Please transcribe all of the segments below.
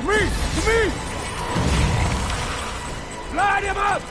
To me! To me! Light him up!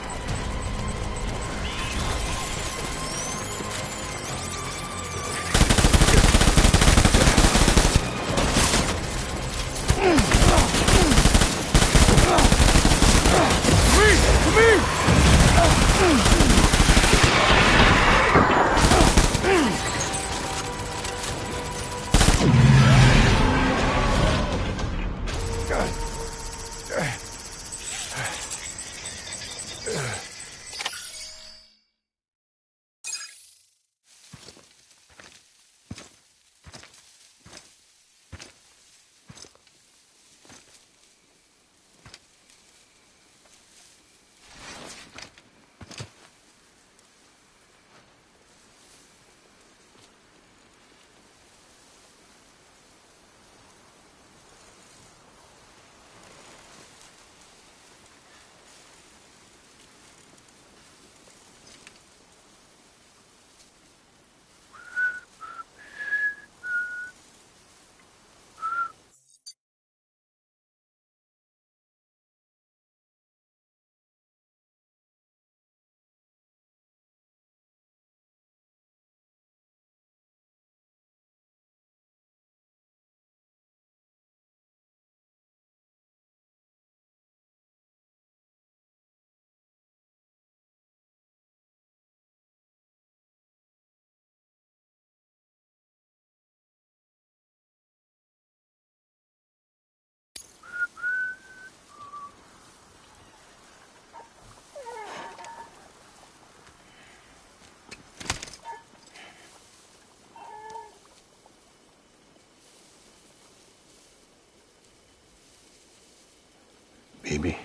Baby,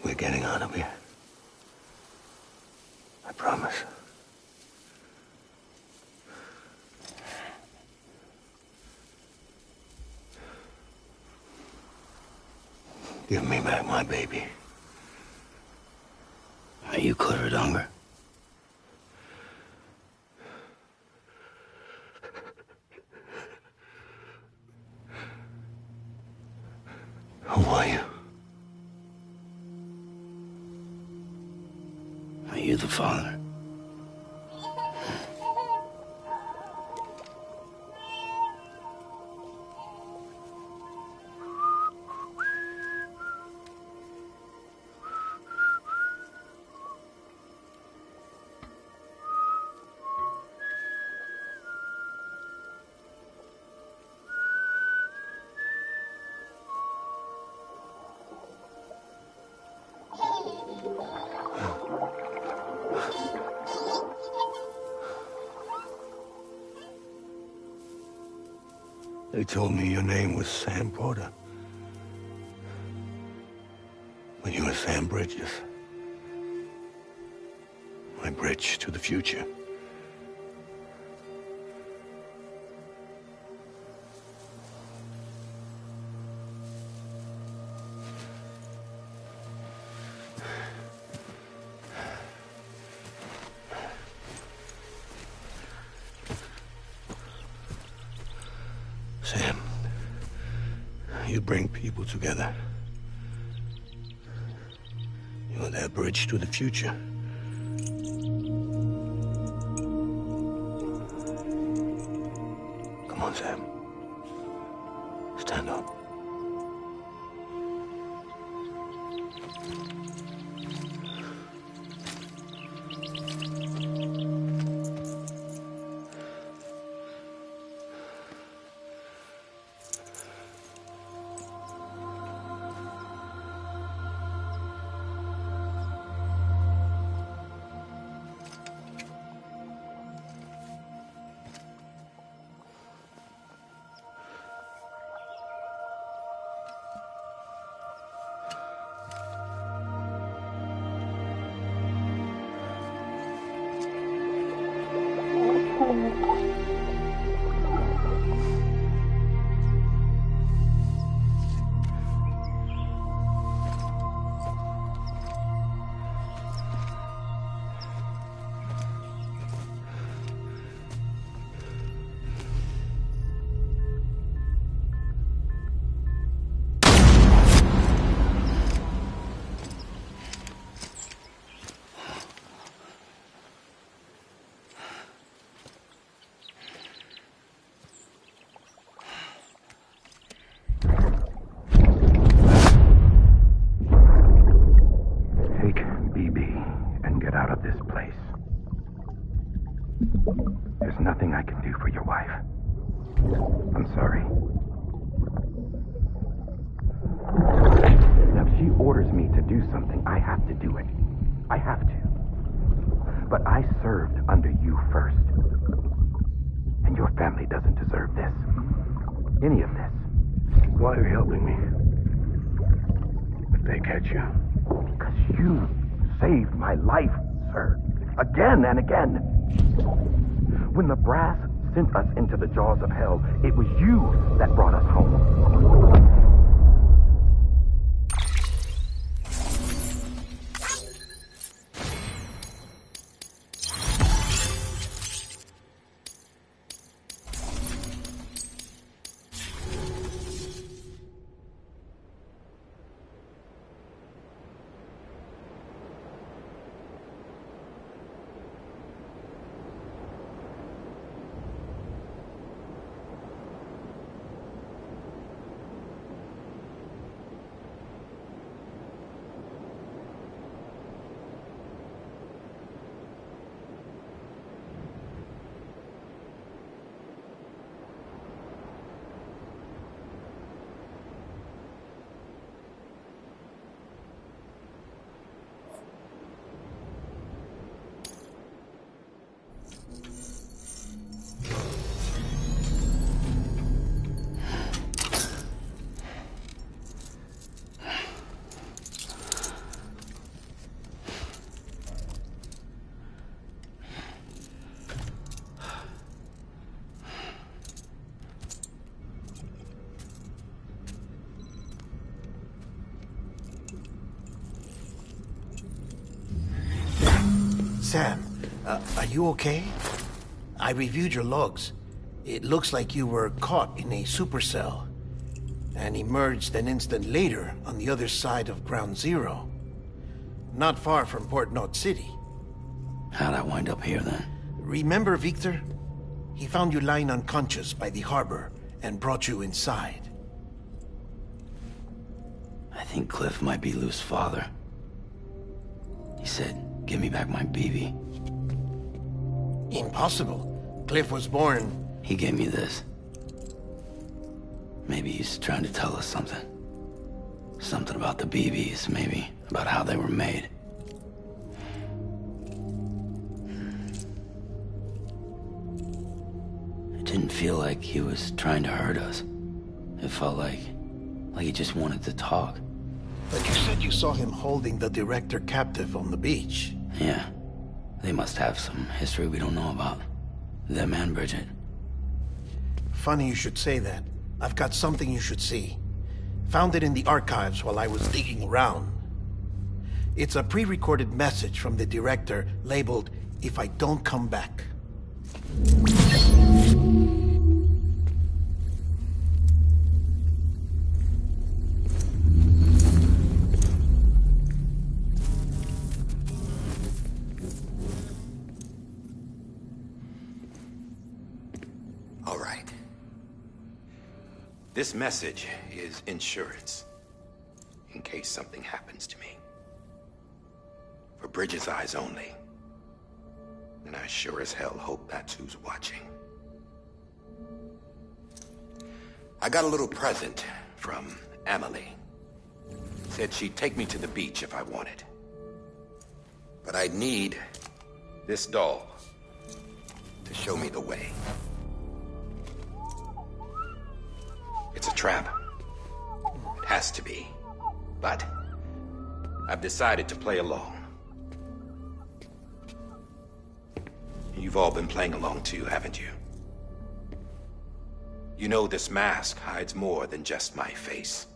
we're getting out of here. I promise. Give me back my baby. Are you clear of hunger? Who are you? Are you the father? They told me your name was Sam Porter. But you were Sam Bridges. My bridge to the future. Sam, you bring people together. You're their bridge to the future. Come on, Sam. Stand up. do something, I have to do it. I have to. But I served under you first. And your family doesn't deserve this. Any of this. Why are you helping me? If they catch you. Because you saved my life, sir. Again and again. When the brass sent us into the jaws of hell, it was you that brought us home. Sam, are you okay? I reviewed your logs. It looks like you were caught in a supercell and emerged an instant later on the other side of Ground Zero. Not far from Port Knot City. How'd I wind up here then? Remember Victor? He found you lying unconscious by the harbor and brought you inside. I think Cliff might be Lou's father. He said, give me back my BB. Impossible. Cliff was born... He gave me this. Maybe he's trying to tell us something. Something about the BBs, maybe. About how they were made. It didn't feel like he was trying to hurt us. It felt like he just wanted to talk. But you said you saw him holding the director captive on the beach. Yeah. They must have some history we don't know about. Them and Bridget. Funny you should say that. I've got something you should see. Found it in the archives while I was digging around. It's a pre-recorded message from the director labeled, "If I don't come back." All right. This message is insurance, in case something happens to me. For Bridget's eyes only. And I sure as hell hope that's who's watching. I got a little present from Emily. Said she'd take me to the beach if I wanted. But I'd need this doll to show me the way. It's a trap. It has to be. But I've decided to play along. You've all been playing along too, haven't you? You know this mask hides more than just my face.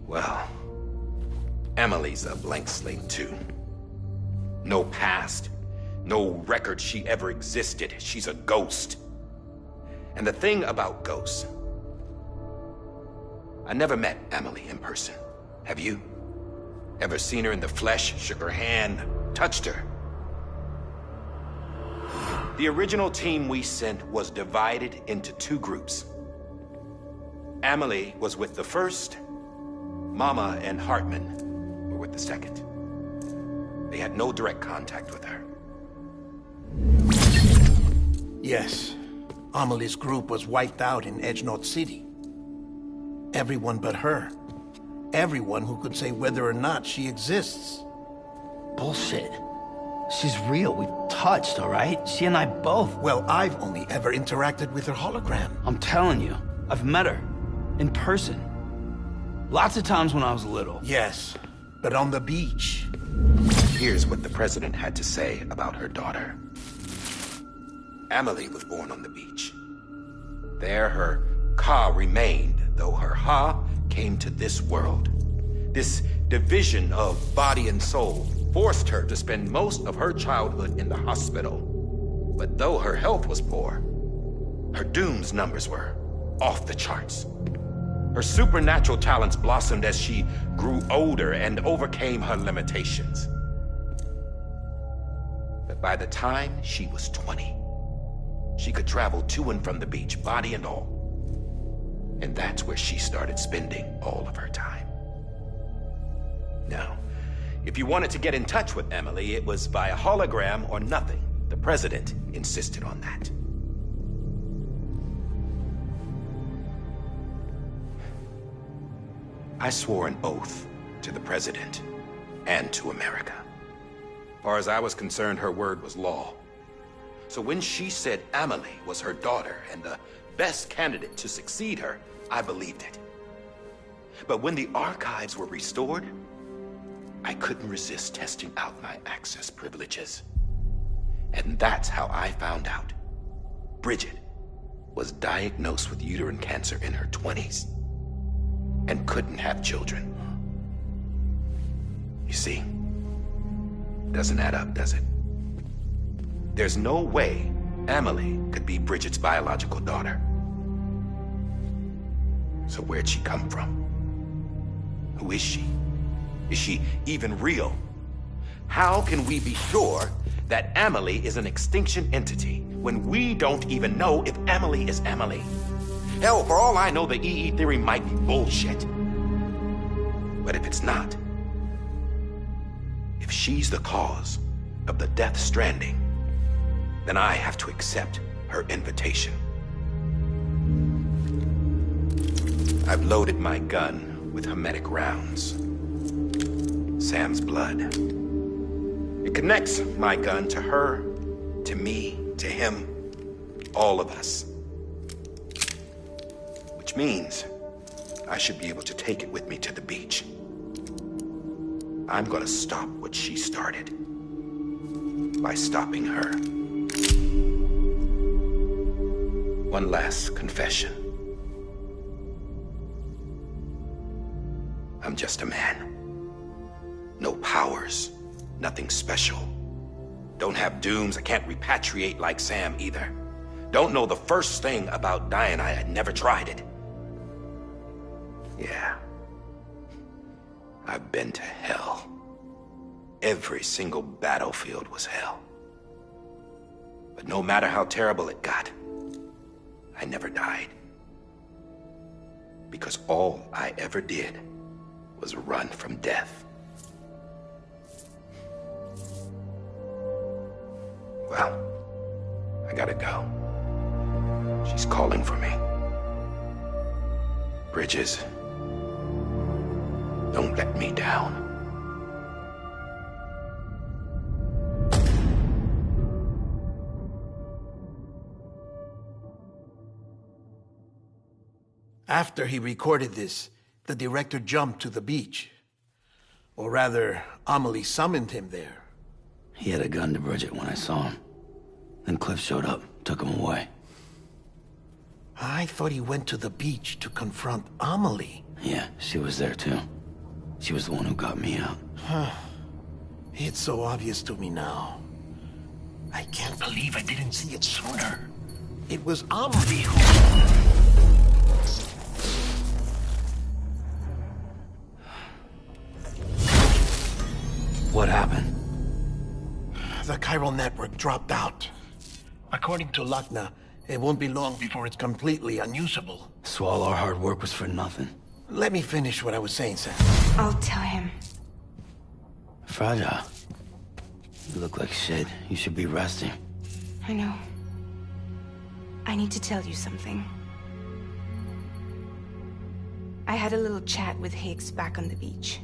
Well, Emily's a blank slate too. No past. No record she ever existed. She's a ghost. And the thing about ghosts... I never met Emily in person. Have you? Ever seen her in the flesh, shook her hand, touched her? The original team we sent was divided into two groups. Emily was with the first. Mama and Hartman were with the second. They had no direct contact with her. Yes. Amelie's group was wiped out in Edgenorth City. Everyone but her. Everyone who could say whether or not she exists. Bullshit. She's real. We've touched, all right? She and I both. Well, I've only ever interacted with her hologram. I'm telling you, I've met her. In person. Lots of times when I was little. Yes, but on the beach. Here's what the president had to say about her daughter. Amelie was born on the beach. There her Ka remained, though her Ha came to this world. This division of body and soul forced her to spend most of her childhood in the hospital. But though her health was poor, her Doom's numbers were off the charts. Her supernatural talents blossomed as she grew older and overcame her limitations. But by the time she was 20, she could travel to and from the beach, body and all. And that's where she started spending all of her time. Now, if you wanted to get in touch with Emily, it was via hologram or nothing. The president insisted on that. I swore an oath to the president and to America. As far as I was concerned, her word was law. So when she said Amelie was her daughter and the best candidate to succeed her, I believed it. But when the archives were restored, I couldn't resist testing out my access privileges. And that's how I found out Bridget was diagnosed with uterine cancer in her 20s and couldn't have children. You see, doesn't add up, does it? There's no way Amelie could be Bridget's biological daughter. So where'd she come from? Who is she? Is she even real? How can we be sure that Amelie is an extinction entity when we don't even know if Amelie is Amelie? Hell, for all I know, the EE theory might be bullshit. But if it's not, if she's the cause of the death stranding, then I have to accept her invitation. I've loaded my gun with hermetic rounds. Sam's blood. It connects my gun to her, to me, to him, all of us. Which means I should be able to take it with me to the beach. I'm gonna stop what she started by stopping her. One last confession. I'm just a man. No powers, nothing special. Don't have dooms, I can't repatriate like Sam either. Don't know the first thing about dying, I had never tried it. Yeah. I've been to hell. Every single battlefield was hell. But no matter how terrible it got, I never died. Because all I ever did was run from death. Well, I gotta go. She's calling for me. Bridges, don't let me down. After he recorded this, the director jumped to the beach. Or rather, Amelie summoned him there. He had a gun to Bridget when I saw him. Then Cliff showed up, took him away. I thought he went to the beach to confront Amelie. Yeah, she was there too. She was the one who got me out. It's so obvious to me now. I can't believe I didn't see it sooner. It was Amelie who... What happened? The chiral network dropped out. According to Lakna, it won't be long before it's completely unusable. So all our hard work was for nothing. Let me finish what I was saying, Sam. I'll tell him. Fragile. You look like shit. You should be resting. I know. I I need to tell you something. I had a little chat with Higgs back on the beach.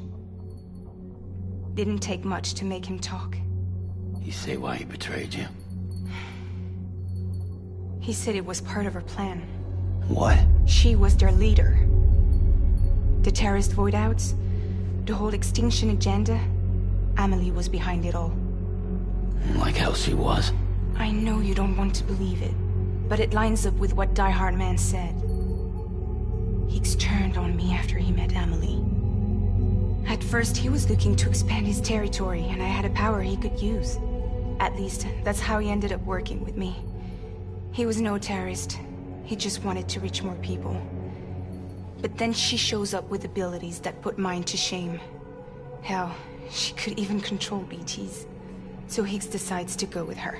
Didn't take much to make him talk. You say why he betrayed you? He said it was part of her plan. What? She was their leader. The terrorist voidouts, the whole extinction agenda, Amelie was behind it all. Like hell she was. I know you don't want to believe it, but it lines up with what Die Hard Man said. Higgs turned on me after he met Amelie. At first, he was looking to expand his territory, and I had a power he could use. At least, that's how he ended up working with me. He was no terrorist. He just wanted to reach more people. But then she shows up with abilities that put mine to shame. Hell, she could even control BTs. So Higgs decides to go with her.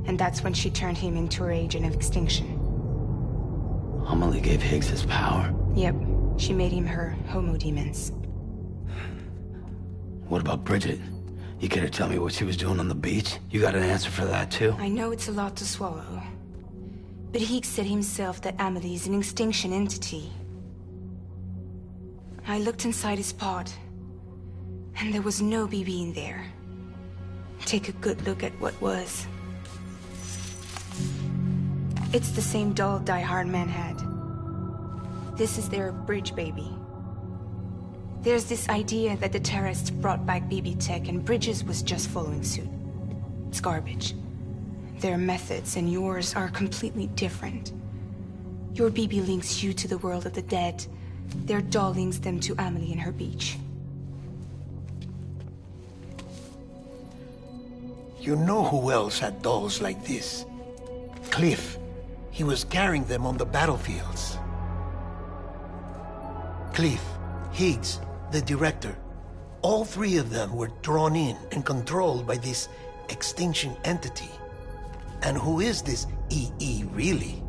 And that's when she turned him into her agent of extinction. Amelie gave Higgs his power? Yep, she made him her homo demons. What about Bridget? You care to tell me what she was doing on the beach? You got an answer for that too? I know it's a lot to swallow. But Higgs said himself that Amelie is an extinction entity. I looked inside his pod, and there was no BB in there. Take a good look at what was. It's the same doll Die Hard Man had. This is their bridge baby. There's this idea that the terrorists brought back BB tech and Bridges was just following suit. It's garbage. Their methods and yours are completely different. Your BB links you to the world of the dead. Their doll links them to Amelie and her beach. You know who else had dolls like this? Cliff. He was carrying them on the battlefields. Cliff, Higgs, the director. All three of them were drawn in and controlled by this extinction entity. And who is this EE really?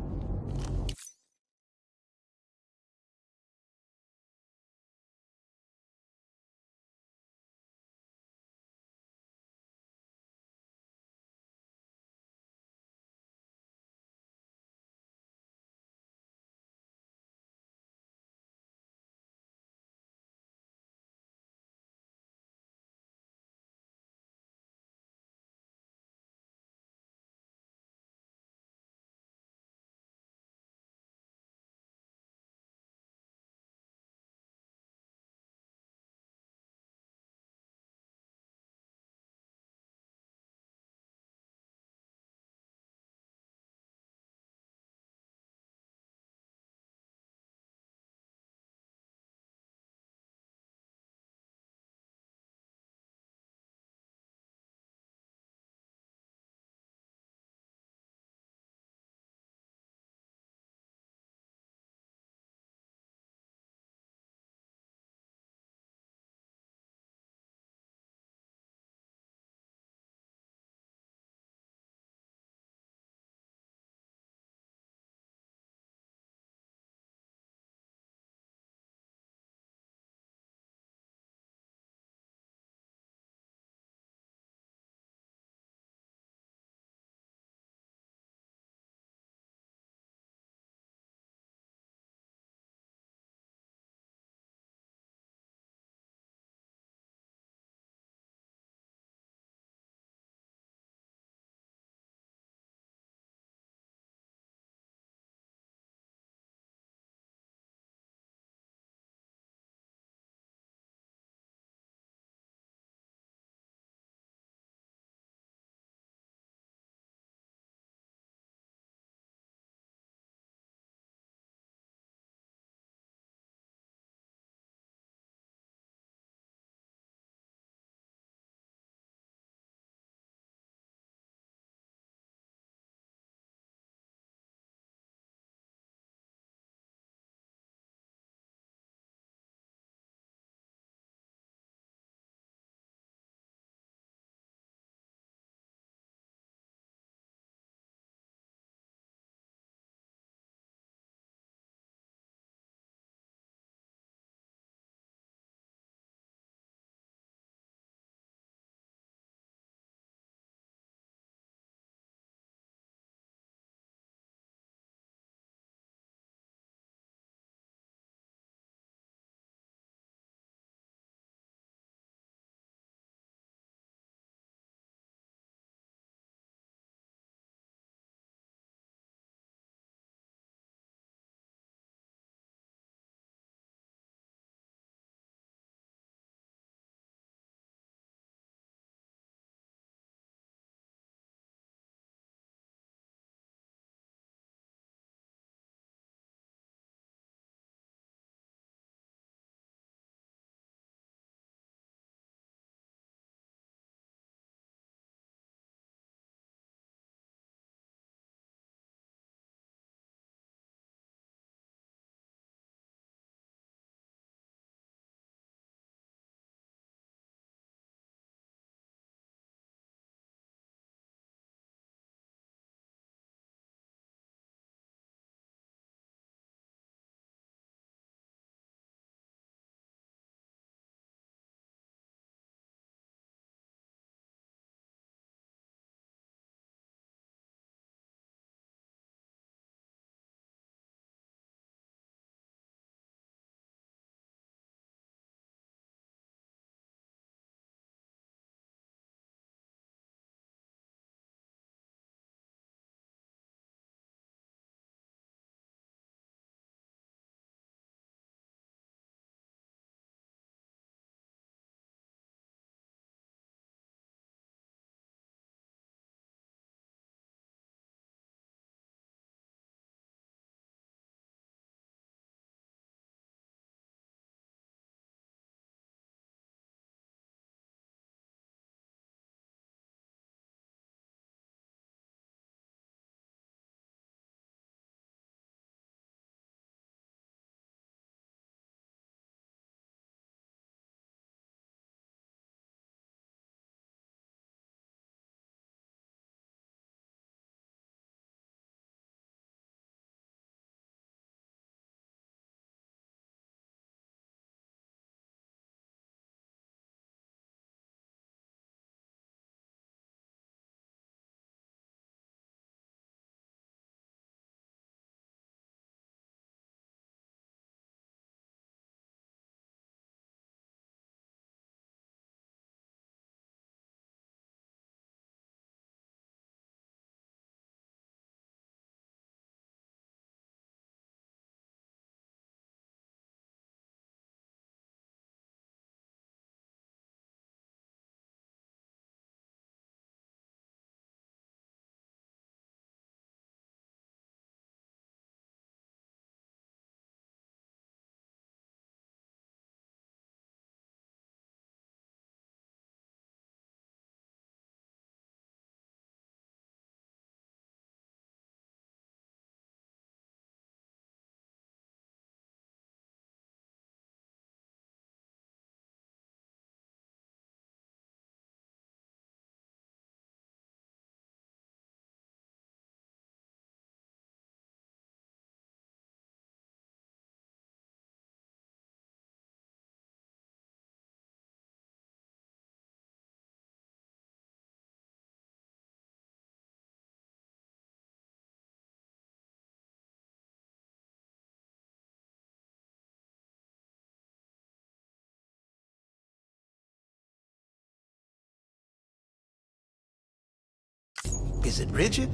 Is it Bridget?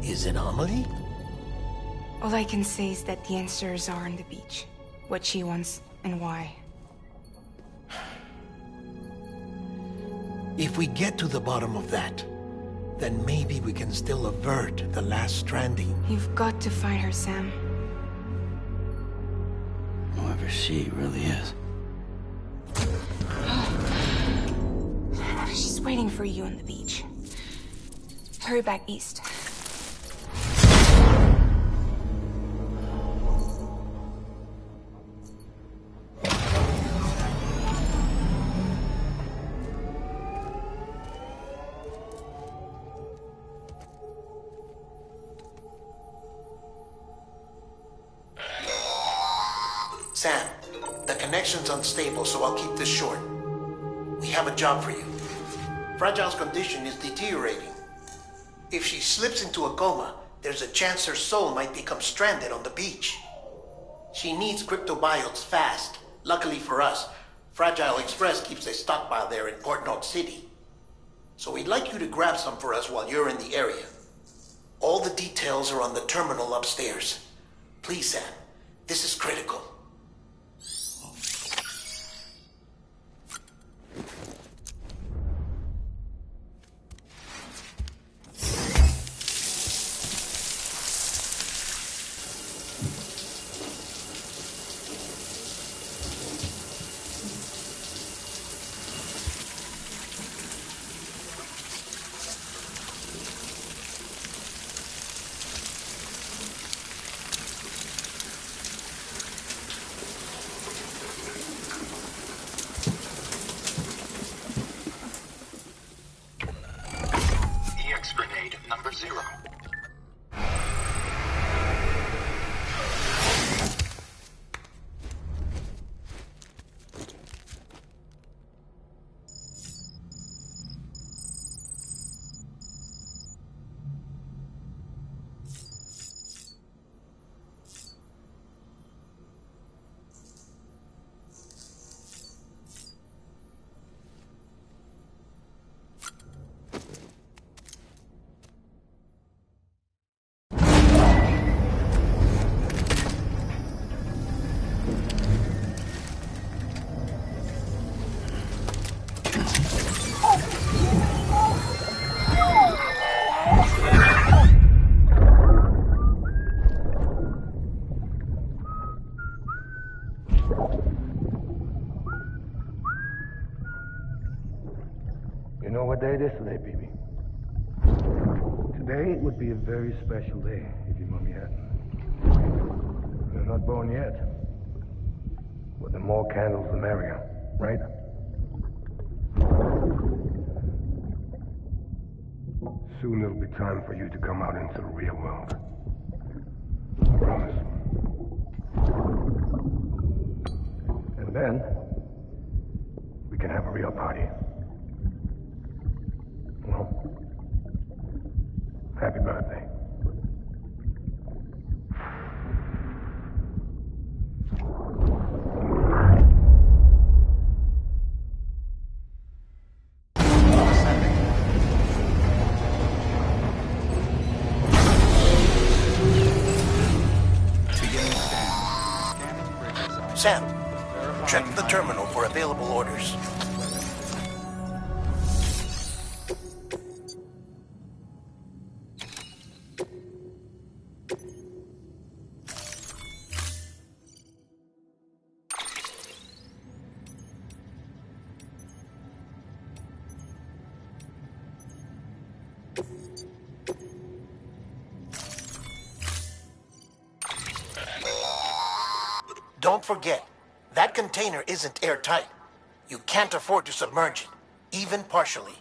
Is it Amelie? All I can say is that the answers are on the beach. What she wants and why. If we get to the bottom of that, then maybe we can still avert the last stranding. You've got to find her, Sam. Whoever she really is. She's waiting for you on the beach. Hurry back east. Sam, the connection's unstable, so I'll keep this short. We have a job for you. Fragile's condition is deteriorating. If she slips into a coma, there's a chance her soul might become stranded on the beach. She needs cryptobiotes fast. Luckily for us, Fragile Express keeps a stockpile there in Port North City. So we'd like you to grab some for us while you're in the area. All the details are on the terminal upstairs. Please, Sam, this is critical. Grenade number 0. You know what day it is today, BB? Today would be a very special day if your mommy hadn't. You're not born yet. But the more candles, the merrier, right? Soon it'll be time for you to come out into the real world. I promise. And then, we can have a real party. Well, happy birthday. Sam, check the terminal for available orders. Don't forget, that container isn't airtight. You can't afford to submerge it, even partially.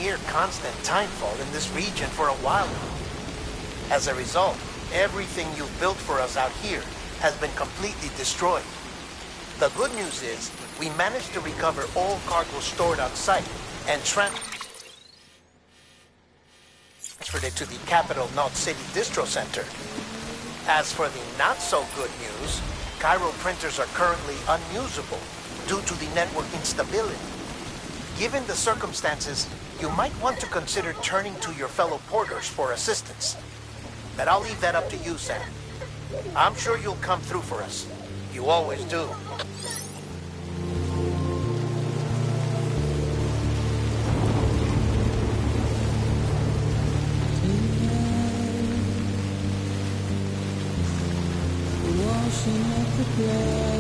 near constant timefall in this region for a while now. As a result, everything you've built for us out here has been completely destroyed. The good news is, we managed to recover all cargo stored on site and transferred it to the Capital Knot City Distro Center. As for the not-so-good news, Cairo printers are currently unusable due to the network instability. Given the circumstances, you might want to consider turning to your fellow porters for assistance. But I'll leave that up to you, Sam. I'm sure you'll come through for us. You always do. Washing up the blood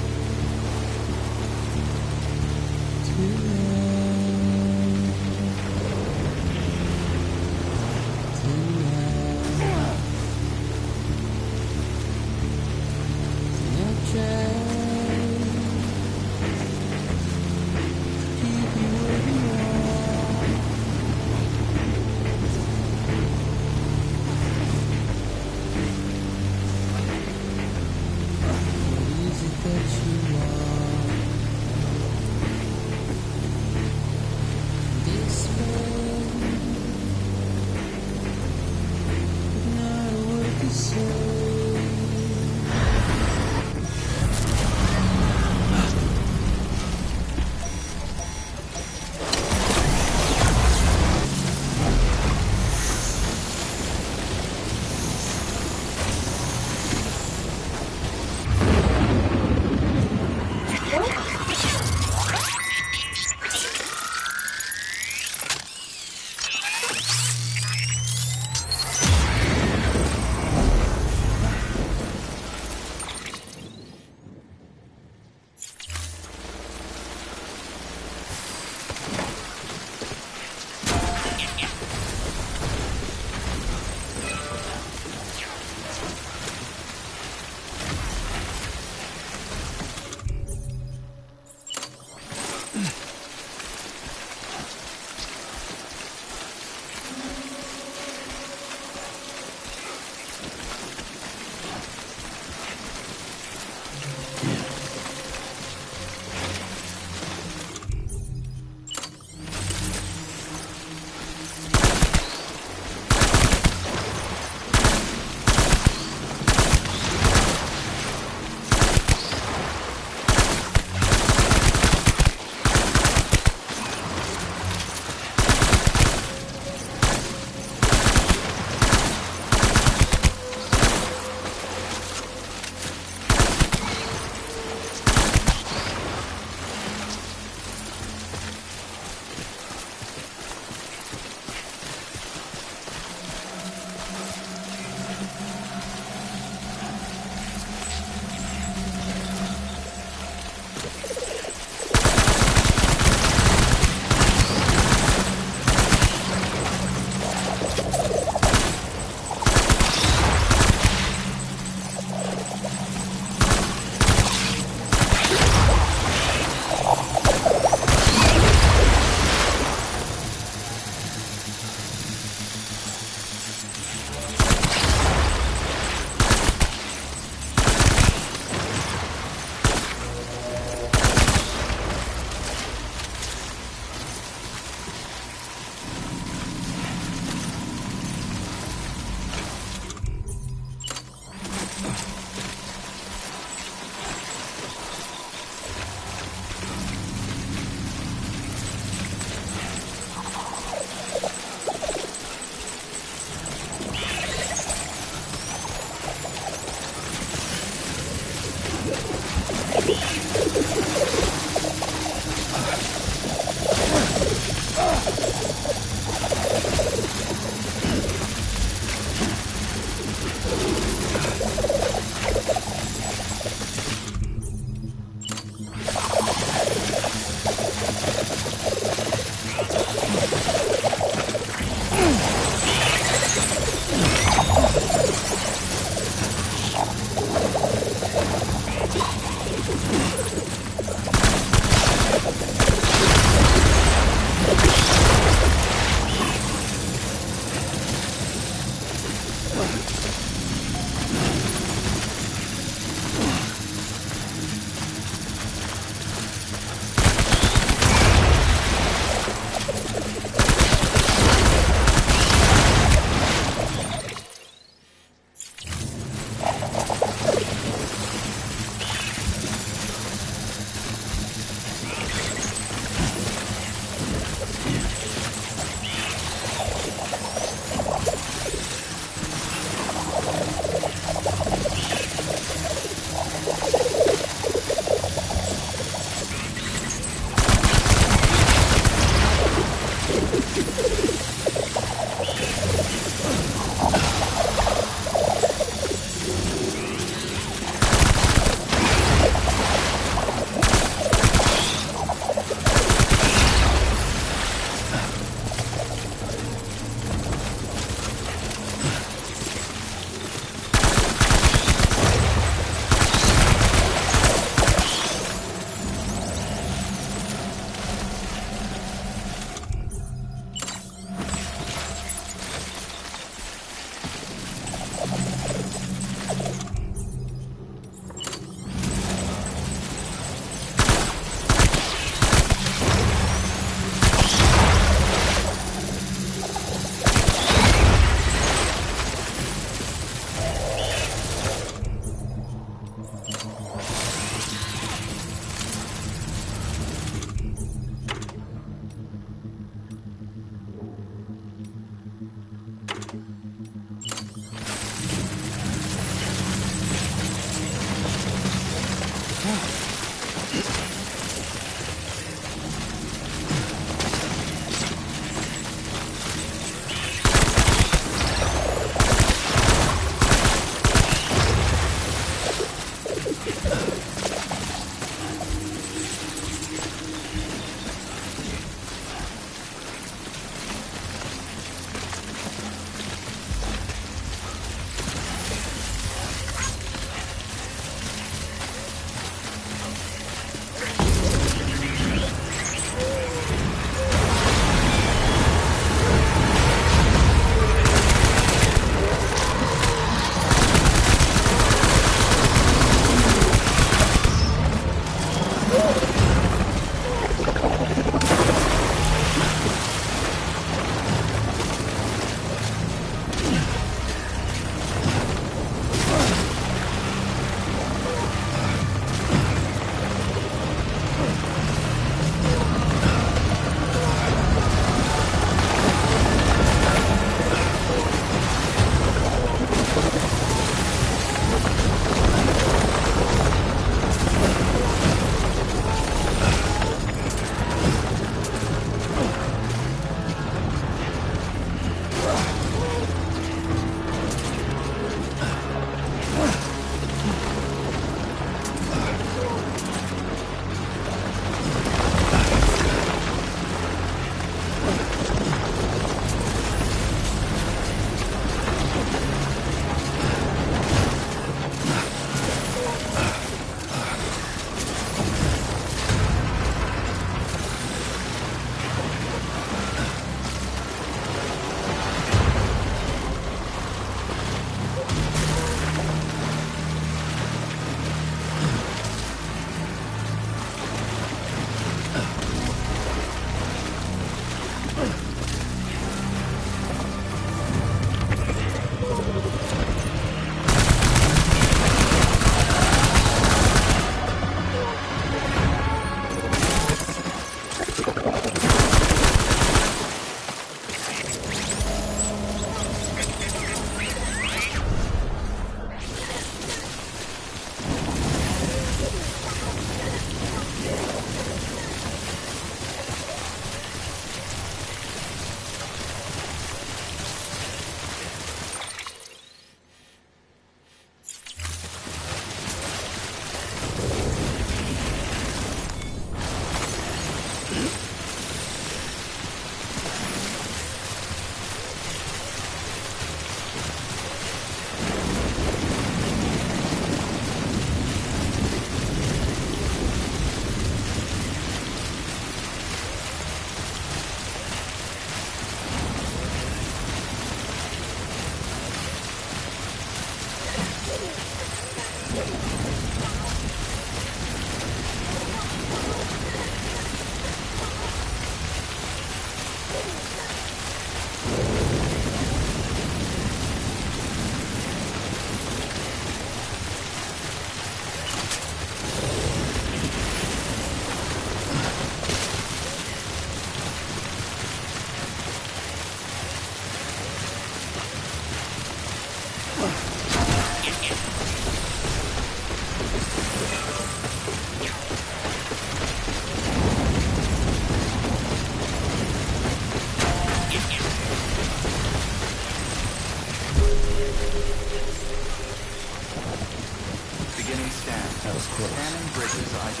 Scanning bridges ID.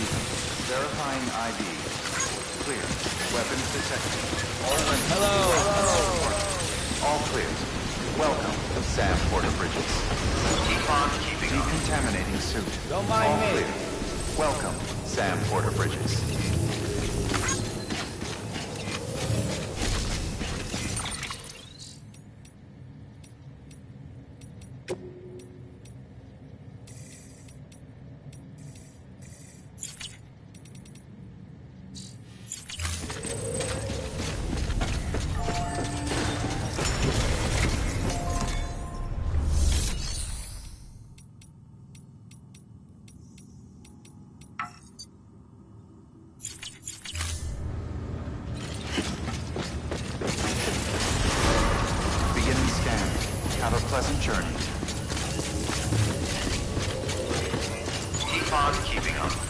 Verifying ID. Clear. Weapons detected. All weapons. Hello. All clear. Welcome to Sam Porter Bridges. Keep on keeping on. Decontaminating suit. Don't mind All me. clear. Welcome, Sam Porter Bridges. Have a pleasant journey. Keep on keeping on.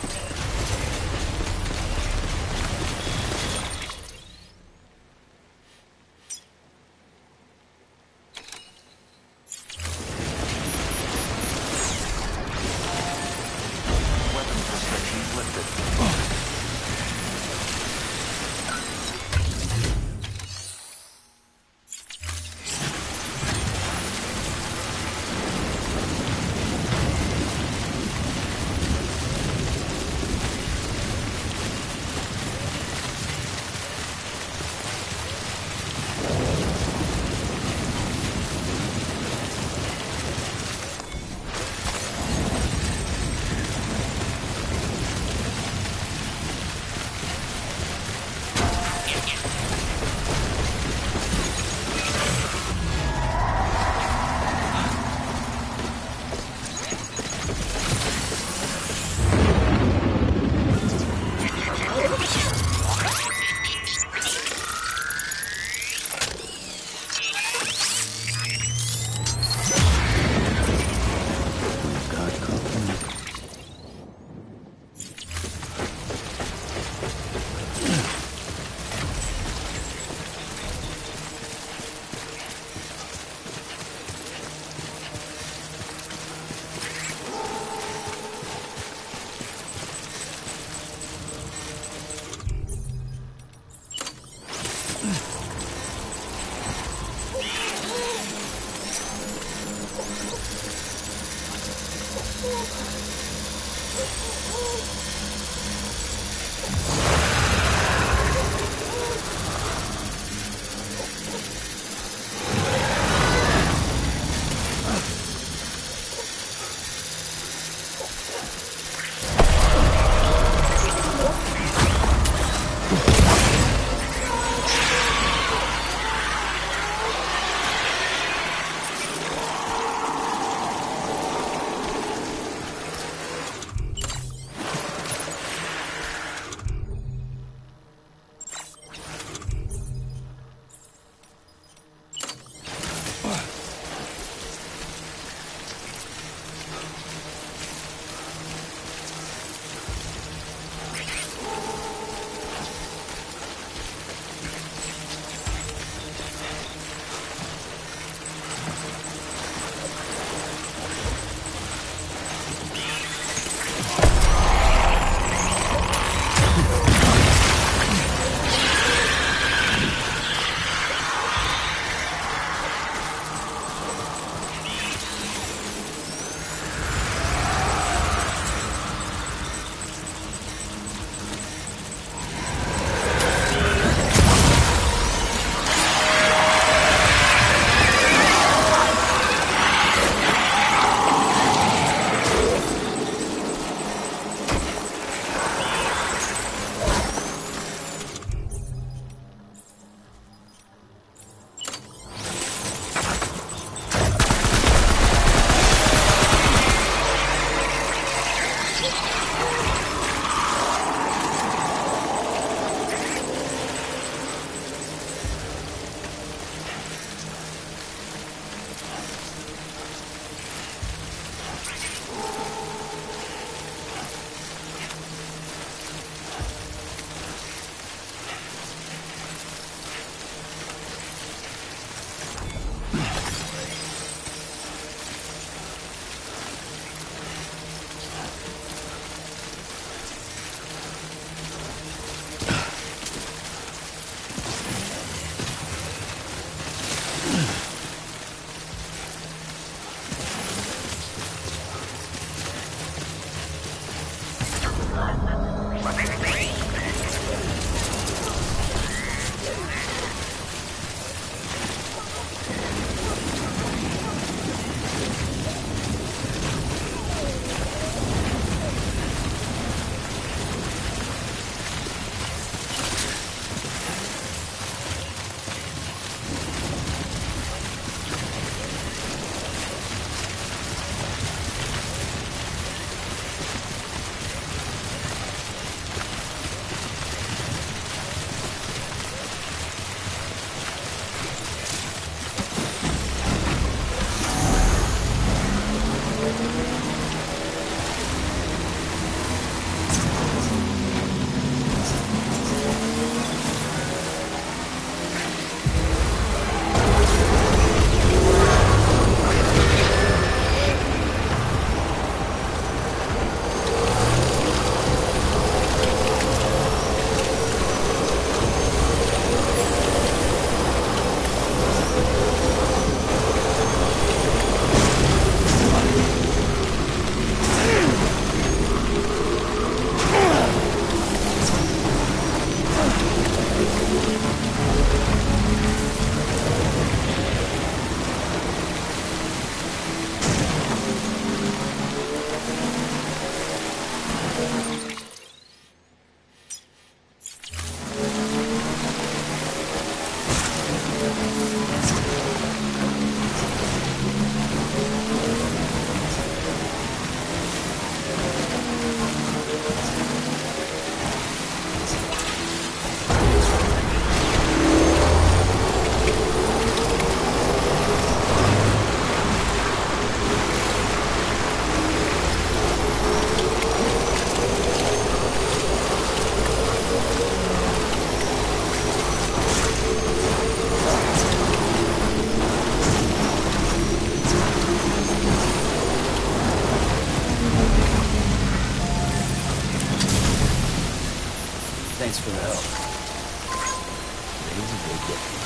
Thanks for the help. Today's a good day.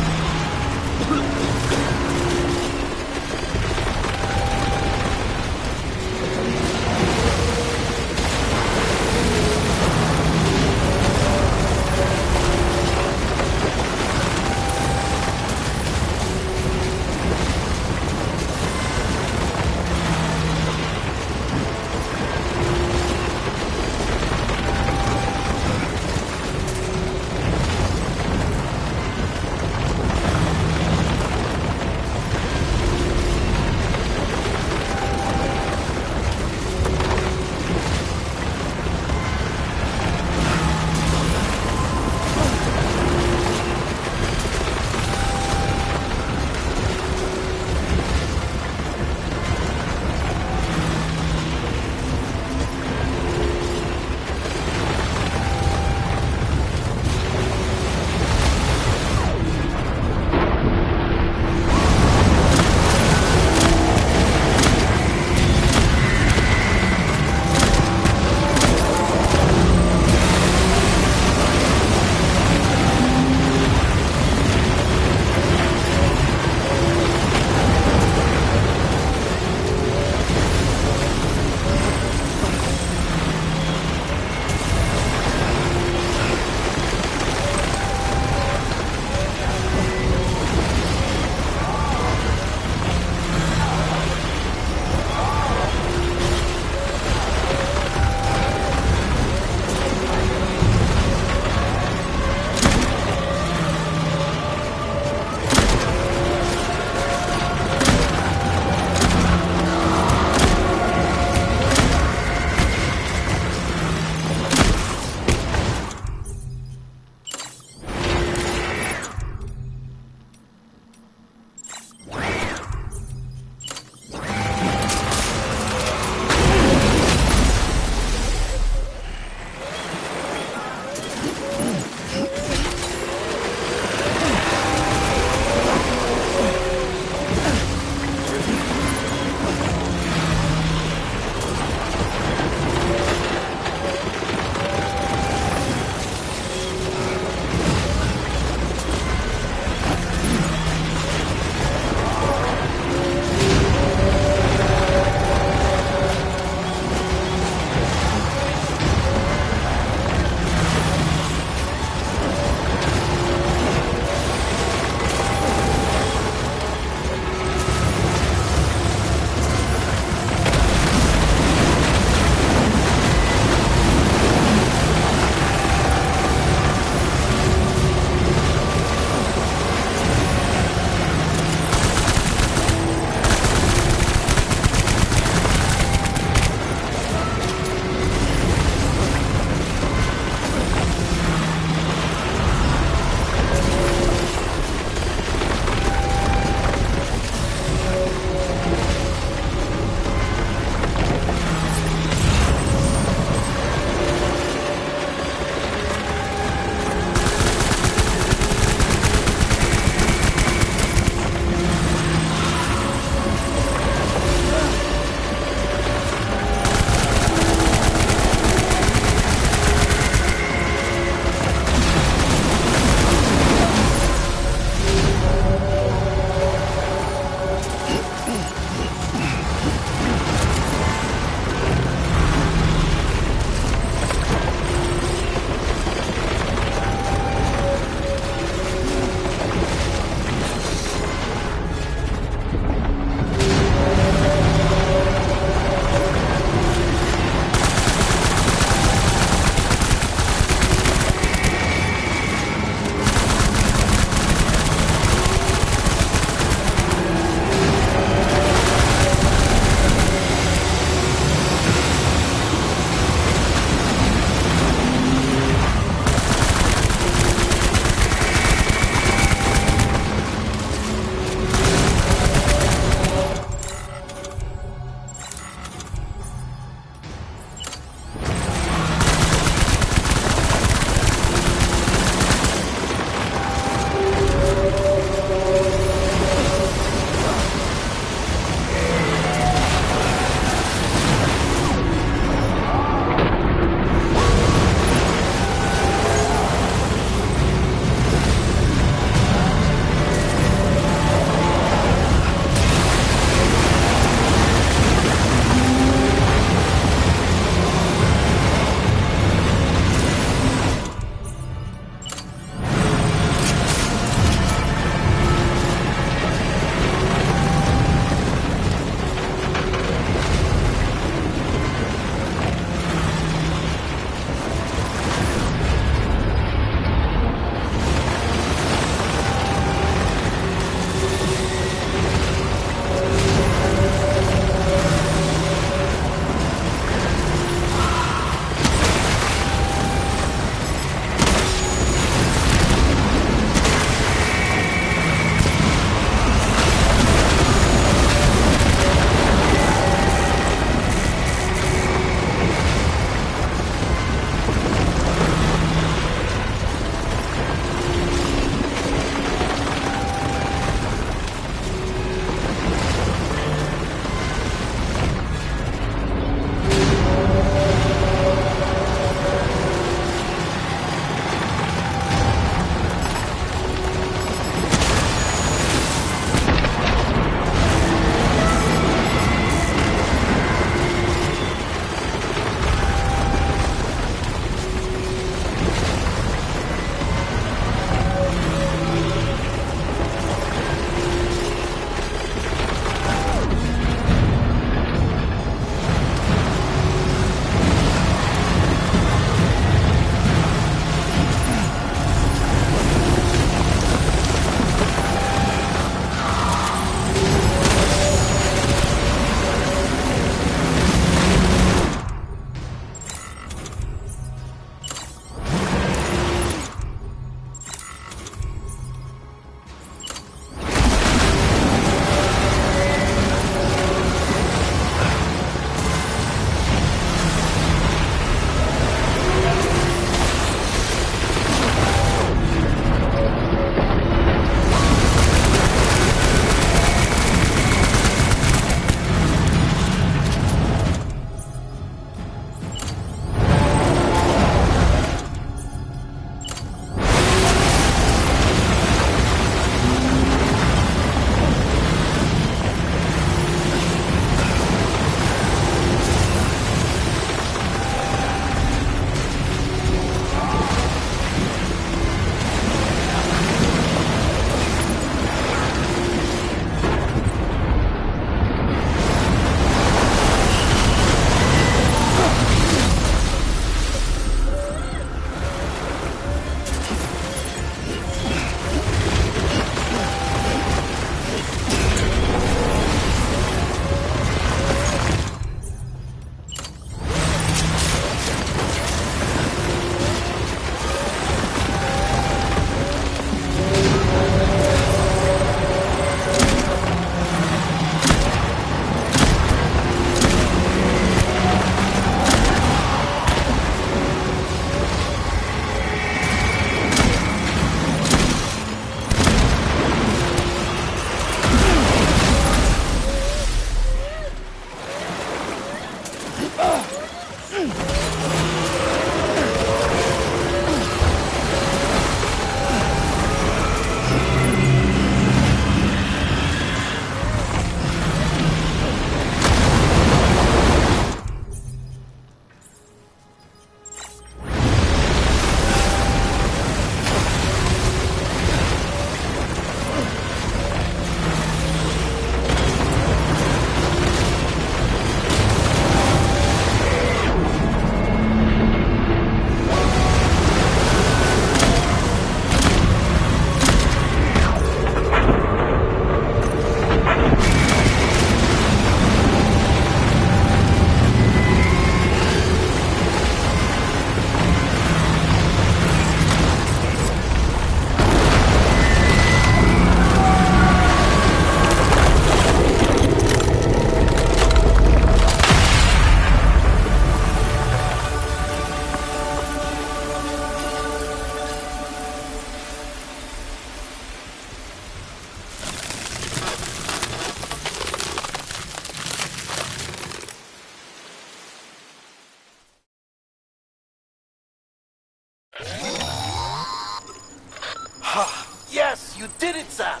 Ha! Yes, you did it, Sam!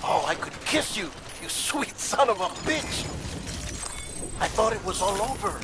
Oh, I could kiss you, you sweet son of a bitch! I thought it was all over.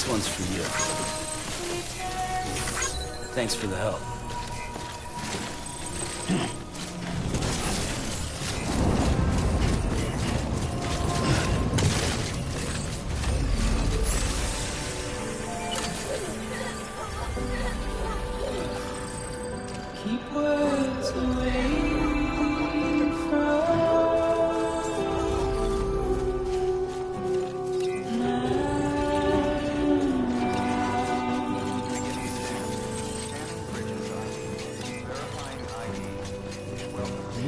One's for you. Thanks for the help. Keep words away from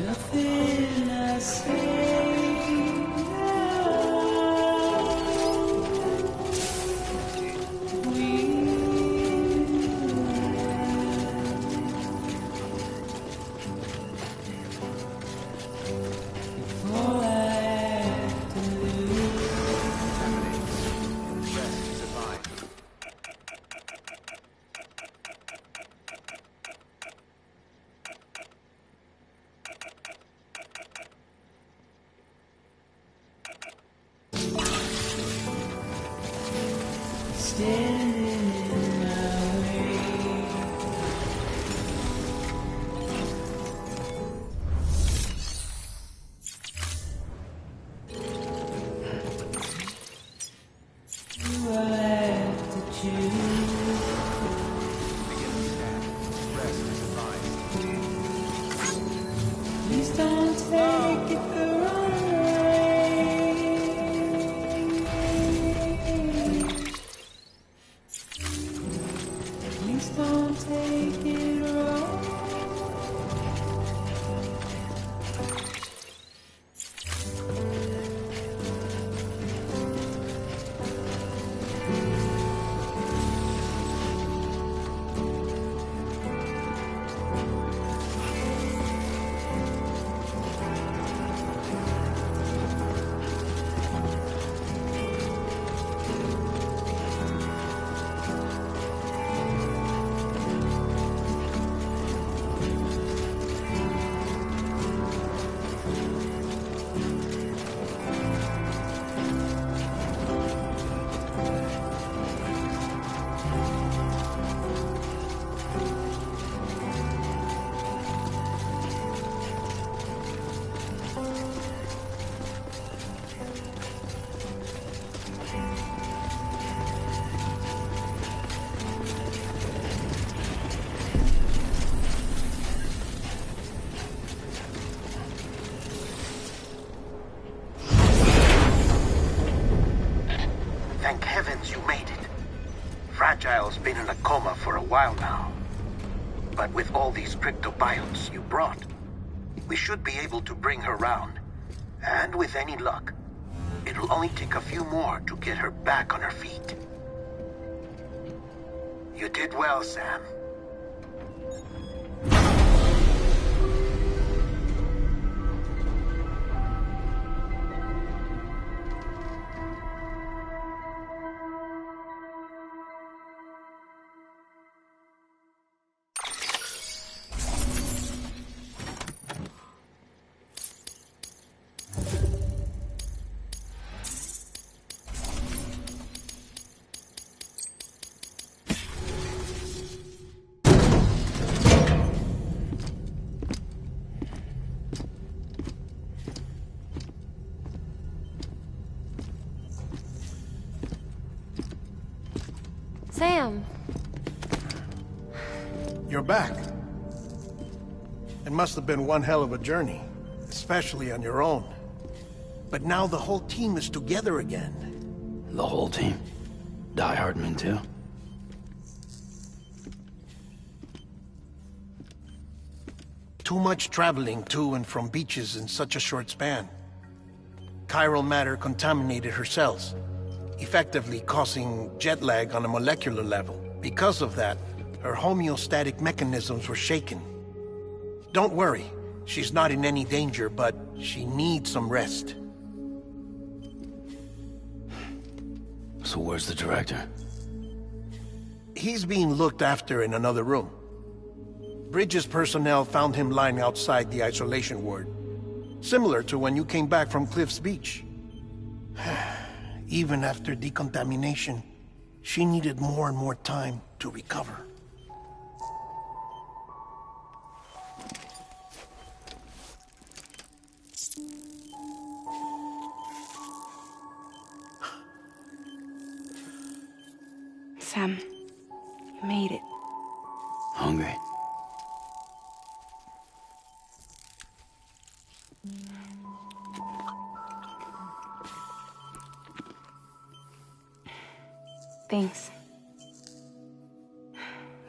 nothing I say all I have to lose. Rest divine. Standing in my way. Do I have to choose? Begin the scan. Rest is advised. Please don't take it the wrong way. Please don't take it wrong. Thank heavens you made it. Fragile's been in a coma for a while now. But with all these cryptobiotes you brought, we should be able to bring her round. And with any luck, it'll only take a few more to get her back on her feet. You did well, Sam. Sam. You're back. It must have been one hell of a journey, especially on your own. But now the whole team is together again. The whole team? Die Hardman too? Too much traveling to and from beaches in such a short span. Chiral matter contaminated her cells, effectively causing jet lag on a molecular level. Because of that, her homeostatic mechanisms were shaken. Don't worry, she's not in any danger, but she needs some rest. So where's the director? He's being looked after in another room. Bridges personnel found him lying outside the isolation ward. Similar to when you came back from Cliff's Beach. Even after decontamination, she needed more and more time to recover. Sam, you made it. Hungry? Thanks.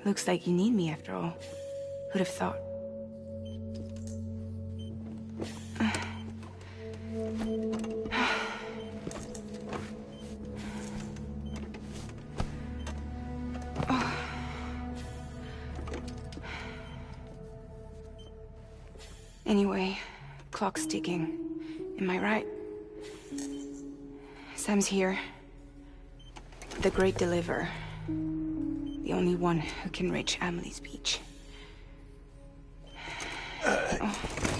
Looks like you need me after all. Who'd have thought? Anyway, clock's ticking. Am I right? Sam's here. The Great Deliverer. The only one who can reach Amelie's beach.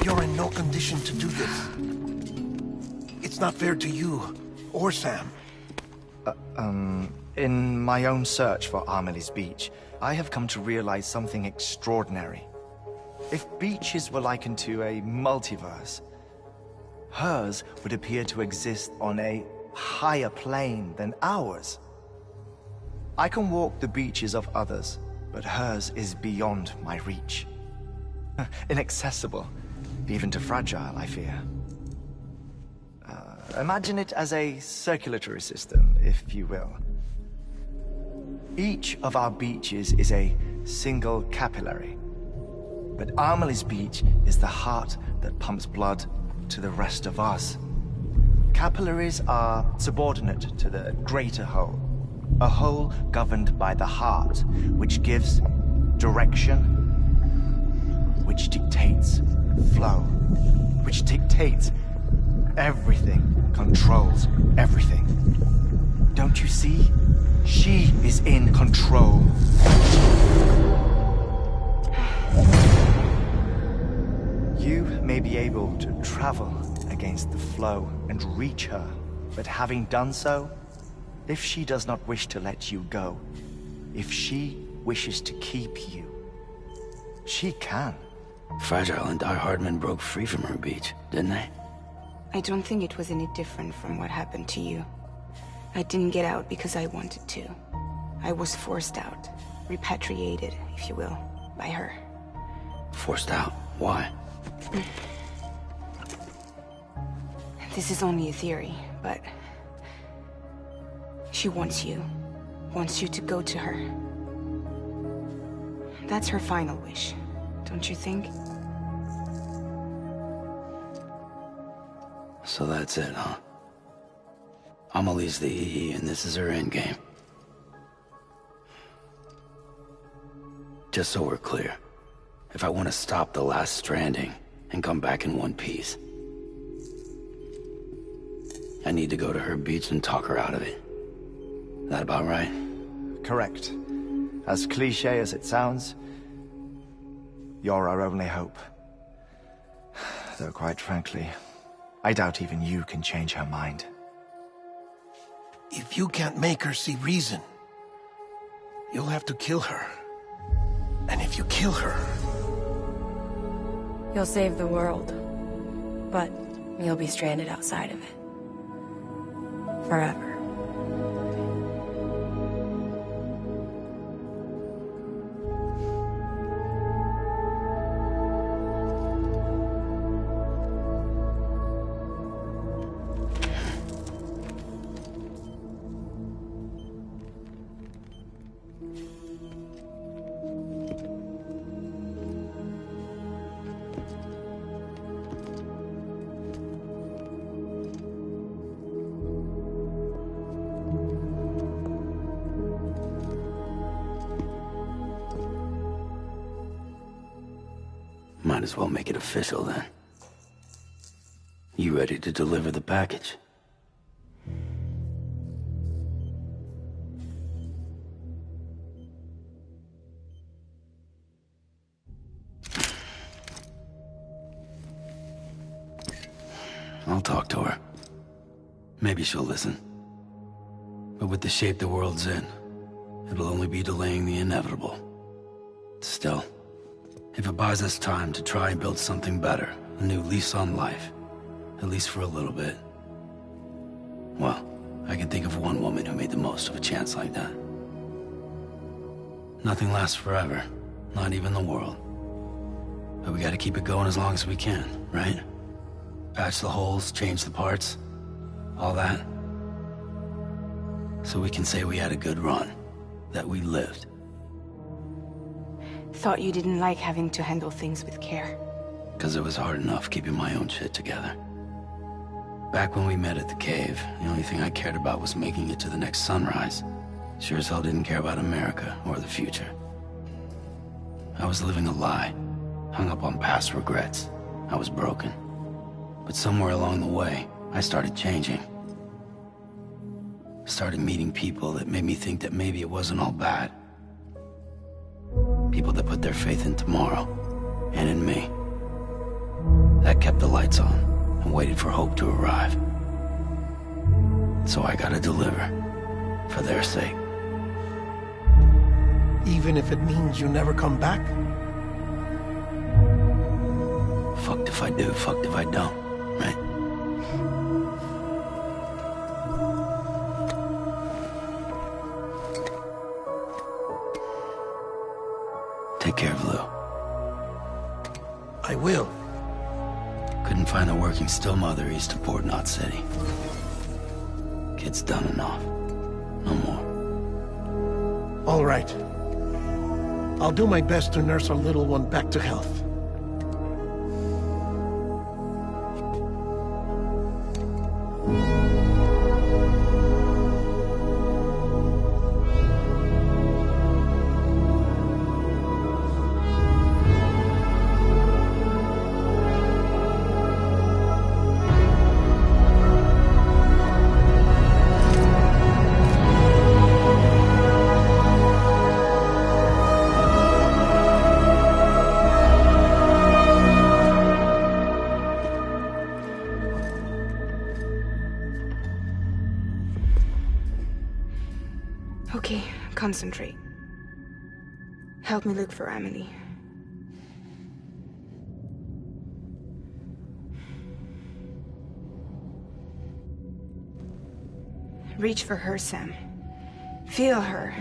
You're in no condition to do this. It's not fair to you, or Sam. In my own search for Amelie's beach, I have come to realize something extraordinary. If beaches were likened to a multiverse, hers would appear to exist on a higher plane than ours. I can walk the beaches of others, but hers is beyond my reach. Inaccessible, even to fragile, I fear. Imagine it as a circulatory system, if you will. Each of our beaches is a single capillary. But Amelie's beach is the heart that pumps blood to the rest of us. Capillaries are subordinate to the greater whole. A whole governed by the heart, which gives direction, which dictates flow, which dictates everything, controls everything. Don't you see? She is in control. You may be able to travel against the flow and reach her, but having done so, if she does not wish to let you go, if she wishes to keep you, she can. Fragile and Die Hardman broke free from her beach, didn't they? I don't think it was any different from what happened to you. I didn't get out because I wanted to. I was forced out. Repatriated, if you will, by her. Forced out? Why? This is only a theory, but... she wants you. Wants you to go to her. That's her final wish, don't you think? So that's it, huh? Amelie's the EE, and this is her endgame. Just so we're clear, if I want to stop the last Stranding and come back in one piece, I need to go to her beach and talk her out of it. That about right? Correct. As cliché as it sounds, you're our only hope. Though quite frankly, I doubt even you can change her mind. If you can't make her see reason, you'll have to kill her. And if you kill her... You'll save the world, but you'll be stranded outside of it. Forever. might as well make it official then. You ready to deliver the package? I'll talk to her. Maybe she'll listen. But with the shape the world's in, it'll only be delaying the inevitable. Still, if it buys us time to try and build something better, a new lease on life, at least for a little bit, well, I can think of one woman who made the most of a chance like that. Nothing lasts forever, not even the world. But we gotta keep it going as long as we can, right? Patch the holes, change the parts, all that. So we can say we had a good run, that we lived. Thought you didn't like having to handle things with care. 'Cause it was hard enough keeping my own shit together. Back when we met at the cave, the only thing I cared about was making it to the next sunrise. Sure as hell didn't care about America or the future. I was living a lie, hung up on past regrets. I was broken. But somewhere along the way, I started changing. Started meeting people that made me think that maybe it wasn't all bad. People that put their faith in tomorrow, and in me. That kept the lights on, and waited for hope to arrive. So I gotta deliver, for their sake. Even if it means you never come back? Fucked if I do, fucked if I don't, right? Take care of Lou. I will. Couldn't find a working still mother east of Port Knot City. Kid's done enough. No more. All right. I'll do my best to nurse our little one back to health. Okay, concentrate. Help me look for Emily. Reach for her, Sam. Feel her.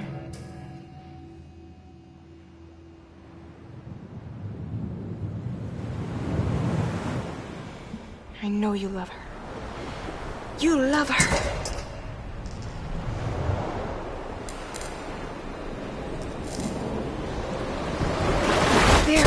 I know you love her. You love her! There.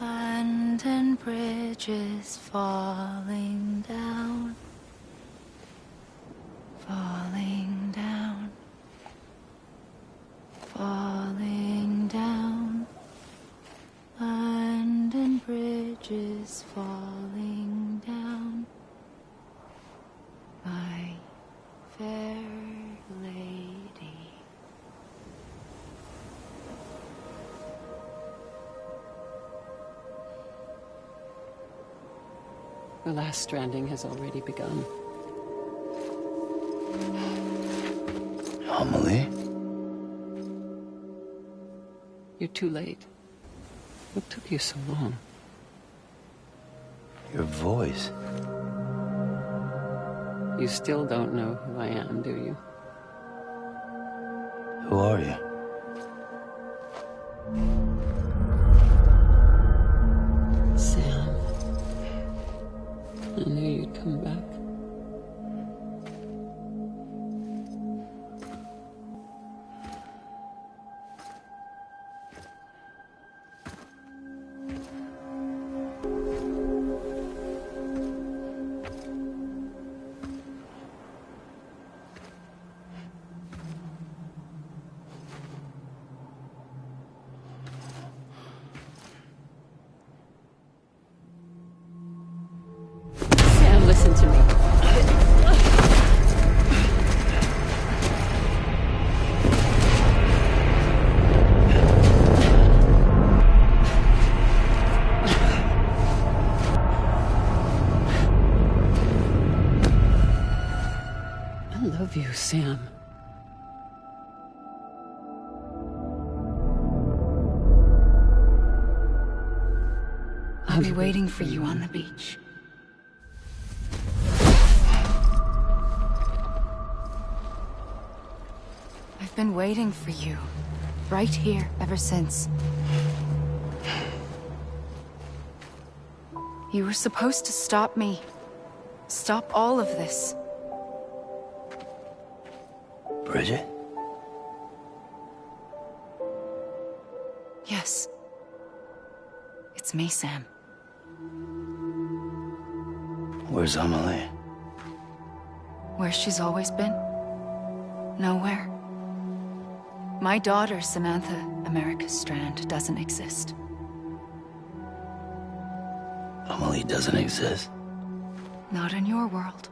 London Bridge is falling down, falling down, falling down. London Bridge is falling down, my fair lady. The last stranding has already begun. Amelie? You're too late. What took you so long? Your voice. You still don't know who I am, do you? Who are you? Sam. I knew you'd come back. Listen to me. I love you, Sam. I'll be waiting for you on the beach. I've been waiting for you, right here, ever since. You were supposed to stop me. Stop all of this. Bridget? Yes. It's me, Sam. Where's Amelie? Where she's always been. Nowhere. My daughter, Samantha America Strand, doesn't exist. Amelie doesn't exist? Not in your world.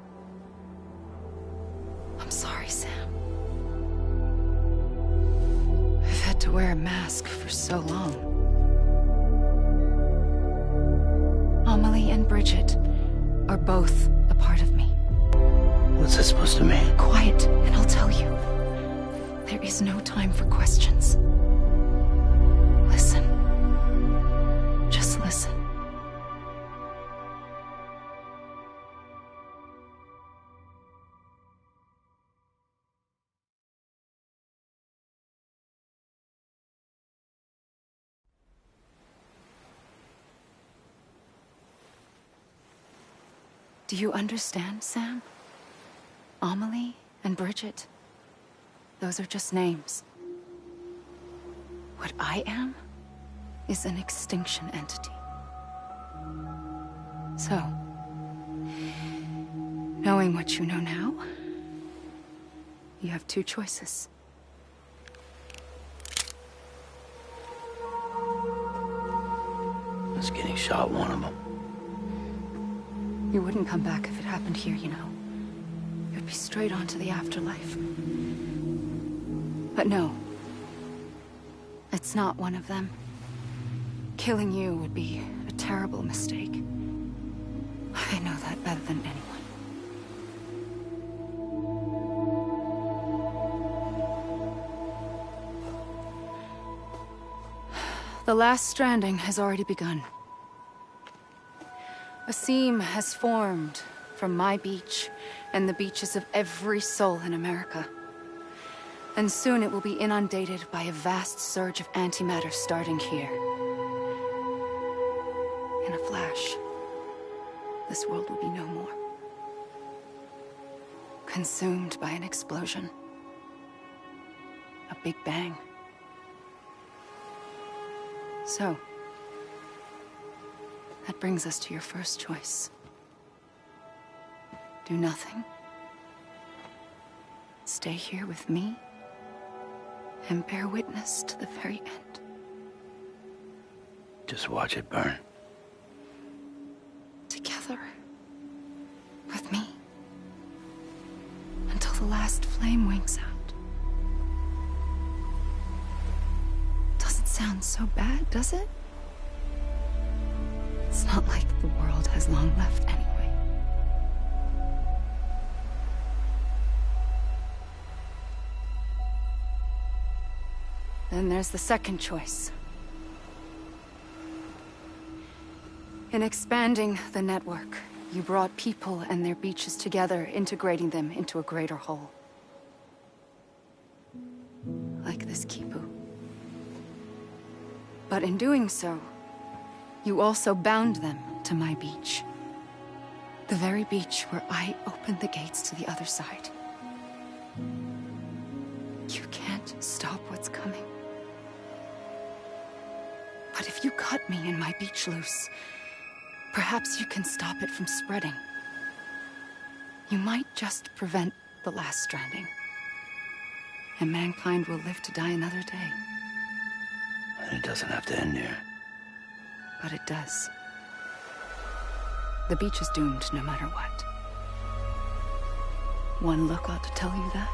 I'm sorry, Sam. I've had to wear a mask for so long. Amelie and Bridget are both a part of me. What's that supposed to mean? Quiet, and I'll tell you. There is no time for questions. Listen. Just listen. Do you understand, Sam? Amelie and Bridget. Those are just names. What I am is an extinction entity. So, knowing what you know now, You have two choices. Just getting shot, one of them. You wouldn't come back if it happened here, you know. You'd be straight on to the afterlife. But no. It's not one of them. Killing you would be a terrible mistake. I know that better than anyone. The last stranding has already begun. A seam has formed from my beach and the beaches of every soul in America. And soon it will be inundated by a vast surge of antimatter starting here. In a flash, this world will be no more. Consumed by an explosion. A big bang. So, that brings us to your first choice. Do nothing. Stay here with me, and bear witness to the very end. Just watch it burn. Together. With me. Until the last flame winks out. Doesn't sound so bad, does it? It's not like the world has long left anyway. Then there's the second choice. In expanding the network, you brought people and their beaches together, integrating them into a greater whole. Like this Kipu. But in doing so, you also bound them to my beach. The very beach where I opened the gates to the other side. You can't stop what's coming. But if you cut me and my beach loose, perhaps you can stop it from spreading. You might just prevent the last stranding. And mankind will live to die another day. And it doesn't have to end here. But it does. The beach is doomed no matter what. One look ought to tell you that.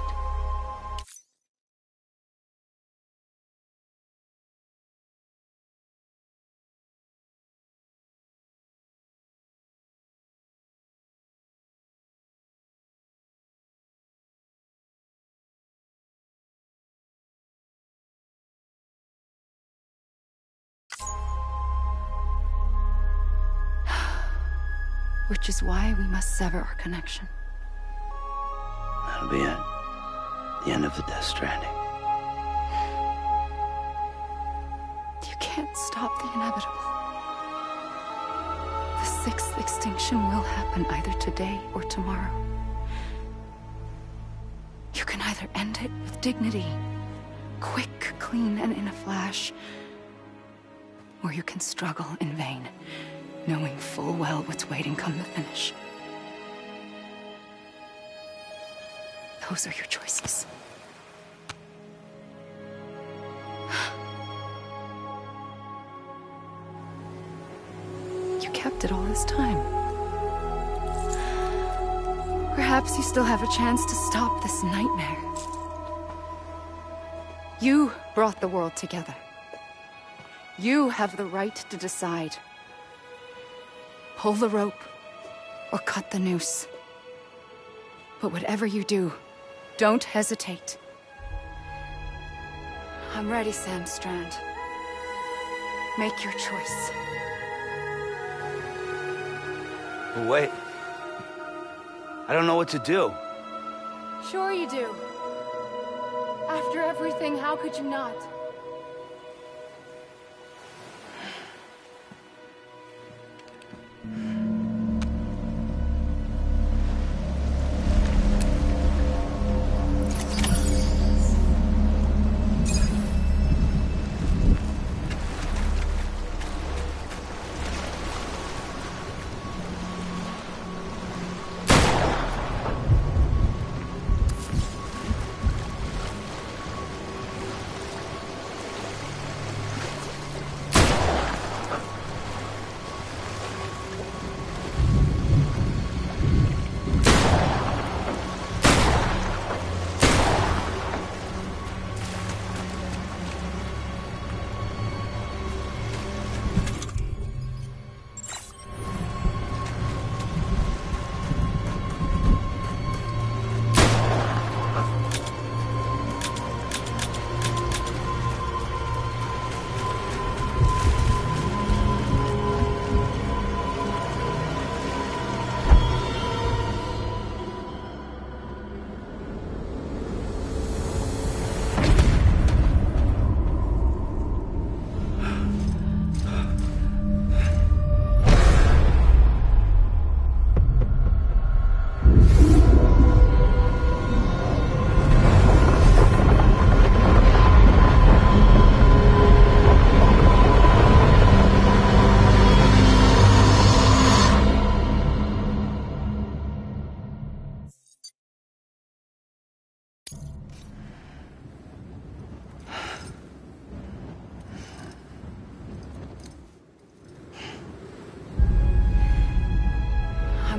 Which is why we must sever our connection. That'll be it. The end of the Death Stranding. You can't stop the inevitable. The sixth extinction will happen either today or tomorrow. You can either end it with dignity, quick, clean, and in a flash, or you can struggle in vain, knowing full well what's waiting come the finish. Those are your choices. You kept it all this time. Perhaps you still have a chance to stop this nightmare. You brought the world together. You have the right to decide. Pull the rope, or cut the noose. But whatever you do, don't hesitate. I'm ready, Sam Strand. Make your choice. But wait. I don't know what to do. Sure you do. After everything, how could you not?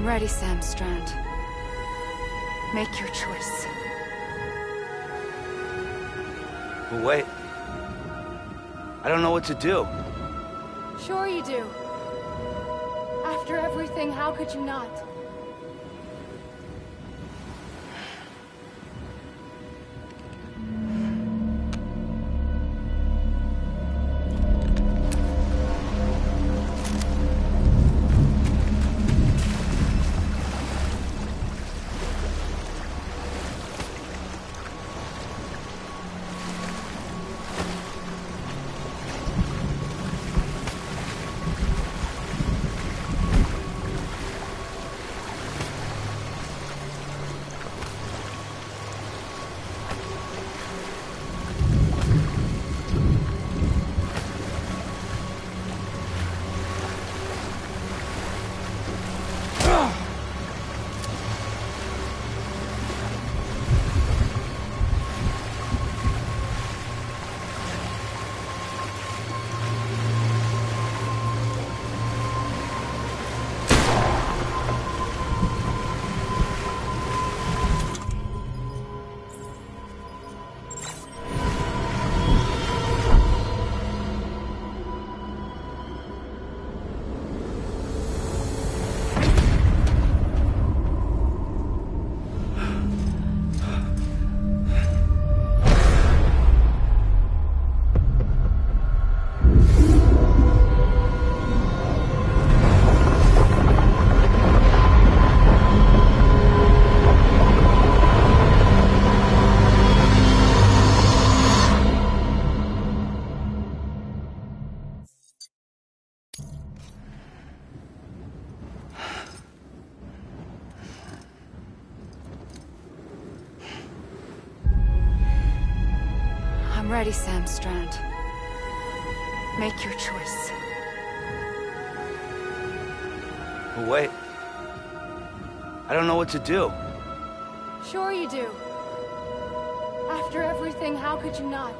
I'm ready, Sam Strand. Make your choice. But wait. I don't know what to do. Sure you do. After everything, how could you not? I'm ready, Sam Strand. Make your choice. But wait. I don't know what to do. Sure you do. After everything, how could you not?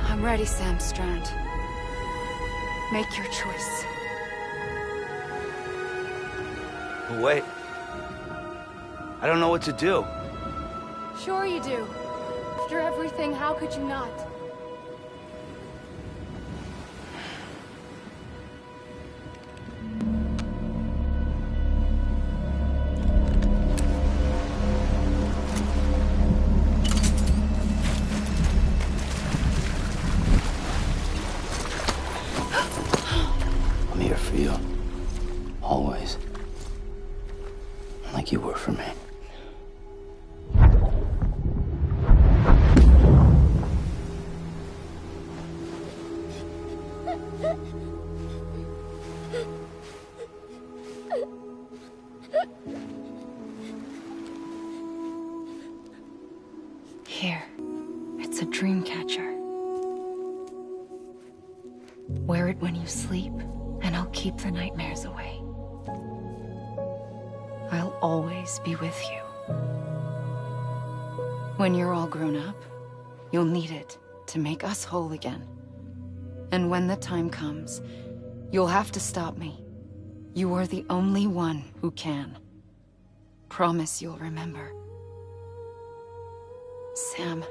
I'm ready, Sam Strand. Make your choice. But wait. I don't know what to do. Sure you do. After everything, how could you not? Here, it's a dream catcher. Wear it when you sleep, and I'll keep the nightmares away. I'll always be with you. When you're all grown up, you'll need it to make us whole again. And when the time comes, you'll have to stop me. You are the only one who can. Promise you'll remember. Sam,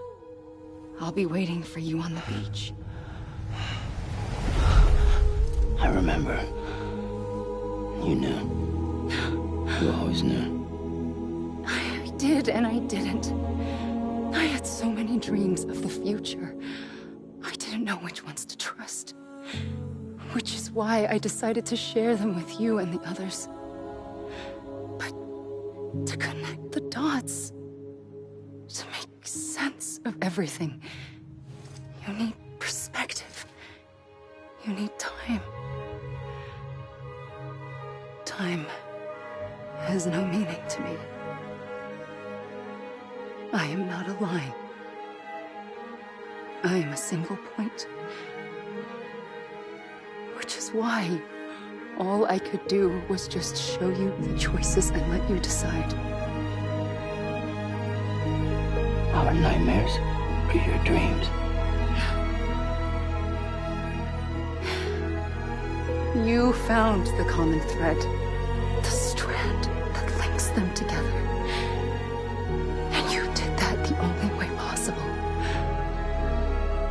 I'll be waiting for you on the beach. I remember. You knew. You always knew. I did and I didn't. I had so many dreams of the future. I didn't know which ones to trust. Which is why I decided to share them with you and the others. But to connect the dots, to make sense of everything, you need perspective. You need time. Time has no meaning to me. I am not a line. I am a single point. Which is why all I could do was just show you the choices and let you decide. Our nightmares or your dreams? You found the common thread, the strand that links them together. And you did that the only way possible.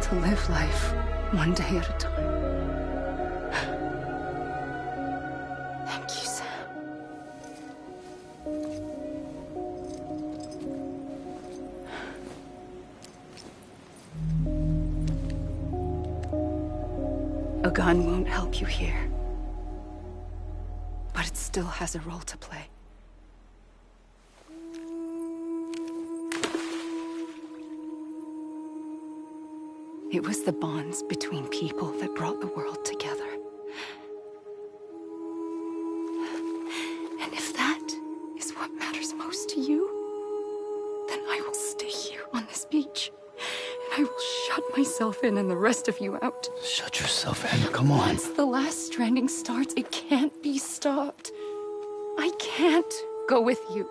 To live life one day at a time. Thank you, Sam. A gun won't help you here. But it still has a role to play. It was the bonds between people that brought the world together. And if that is what matters most to you, then I will stay here on this beach. And I will shut myself in and the rest of you out. Shut yourself in, come on. Once the last stranding starts, it can't be stopped. I can't go with you.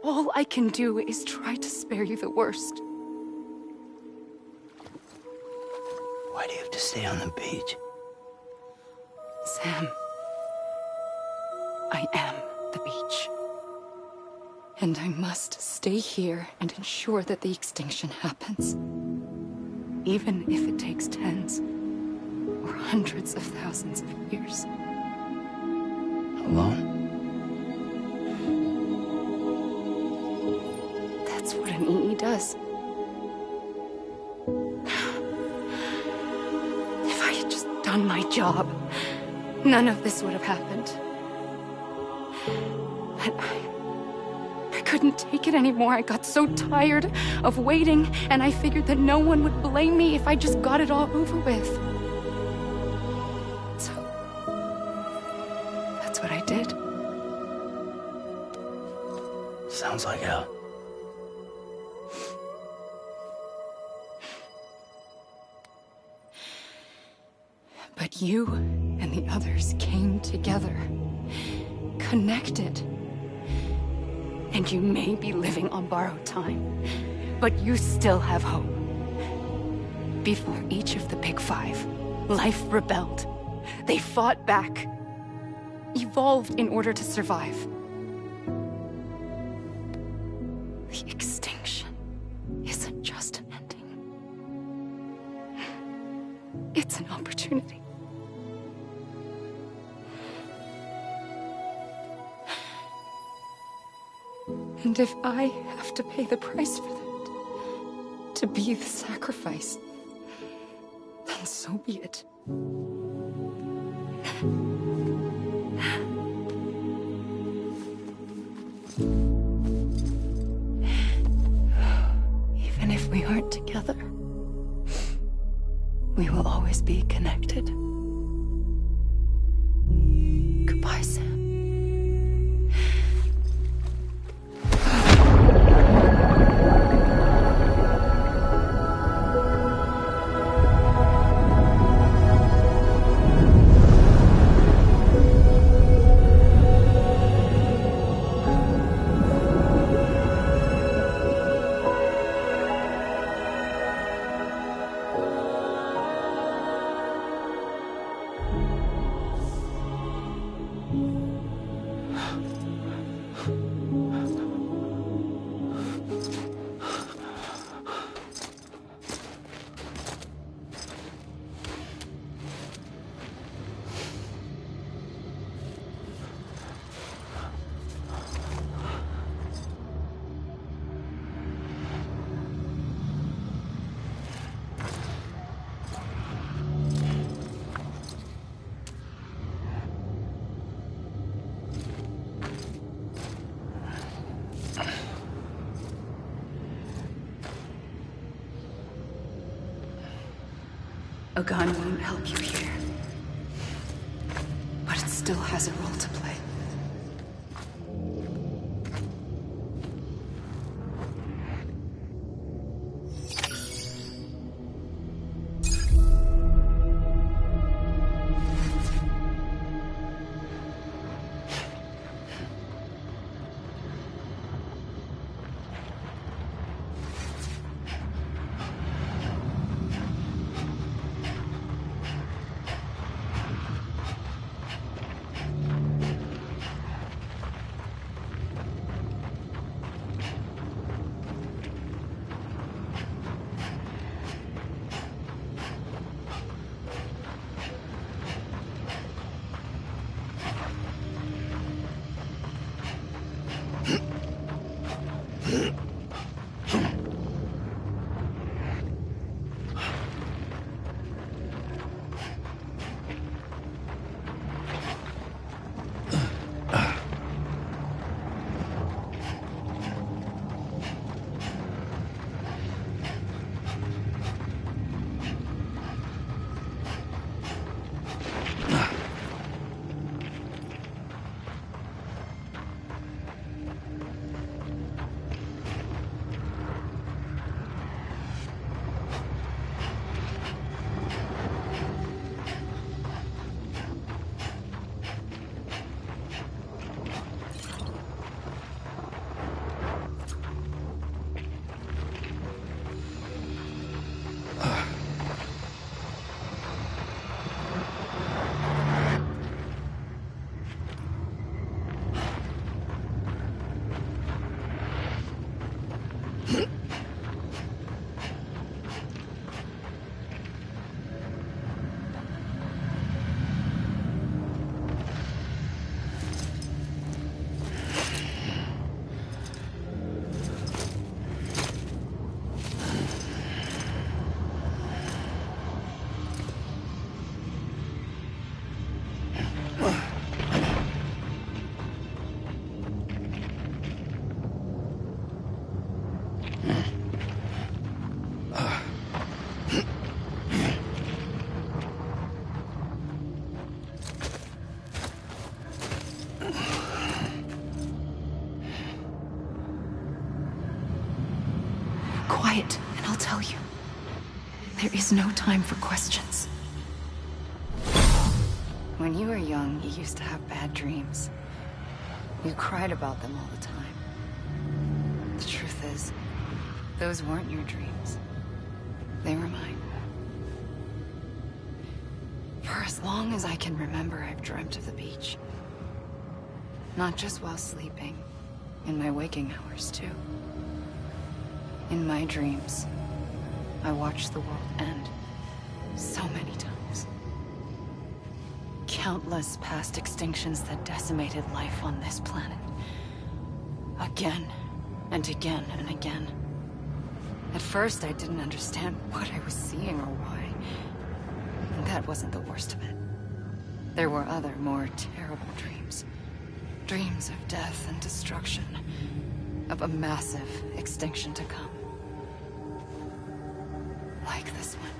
All I can do is try to spare you the worst. Why do you have to stay on the beach? Sam, I am the beach. And I must stay here and ensure that the extinction happens. Even if it takes tens or hundreds of thousands of years. Alone? That's what an EE does. If I had just done my job, none of this would have happened. But I couldn't take it anymore. I got so tired of waiting, and I figured that no one would blame me if I just got it all over with. So, that's what I did. Sounds like hell. But you and the others came together, connected. And you may be living on borrowed time, but you still have hope. Before each of the Big Five, life rebelled. They fought back, evolved in order to survive. The extinction isn't just an ending. It's an opportunity. And if I have to pay the price for that, to be the sacrifice, then so be it. Even if we aren't together, we will always be connected. Goodbye, Sam. A gun won't help you here. But it still has a role to play. Quiet, and I'll tell you. There is no time for questions. When you were young, you used to have bad dreams. You cried about them all the time. The truth is, those weren't your dreams. They were mine. For as long as I can remember, I've dreamt of the beach. Not just while sleeping, in my waking hours, too. In my dreams, I watched the world end so many times. Countless past extinctions that decimated life on this planet. Again, and again, and again. At first, I didn't understand what I was seeing or why. And that wasn't the worst of it. There were other, more terrible dreams. Dreams of death and destruction. Of a massive extinction to come. Like this one.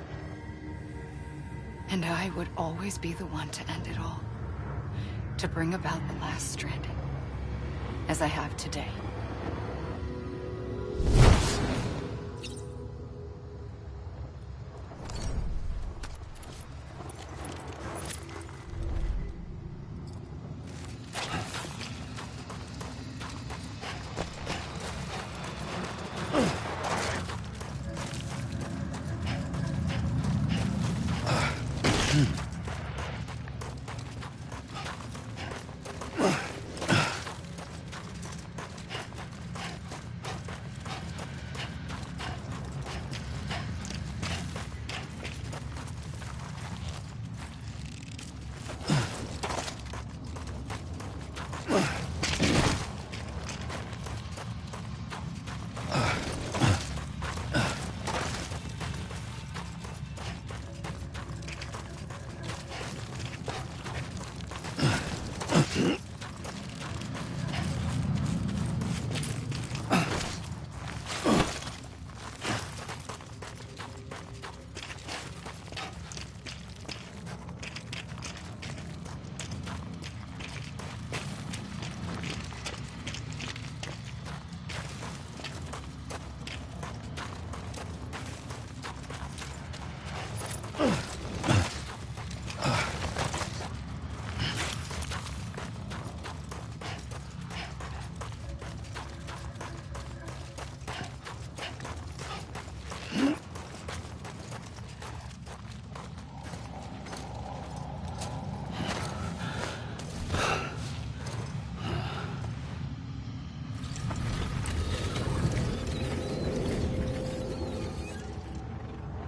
And I would always be the one to end it all. To bring about the last stranding. As I have today.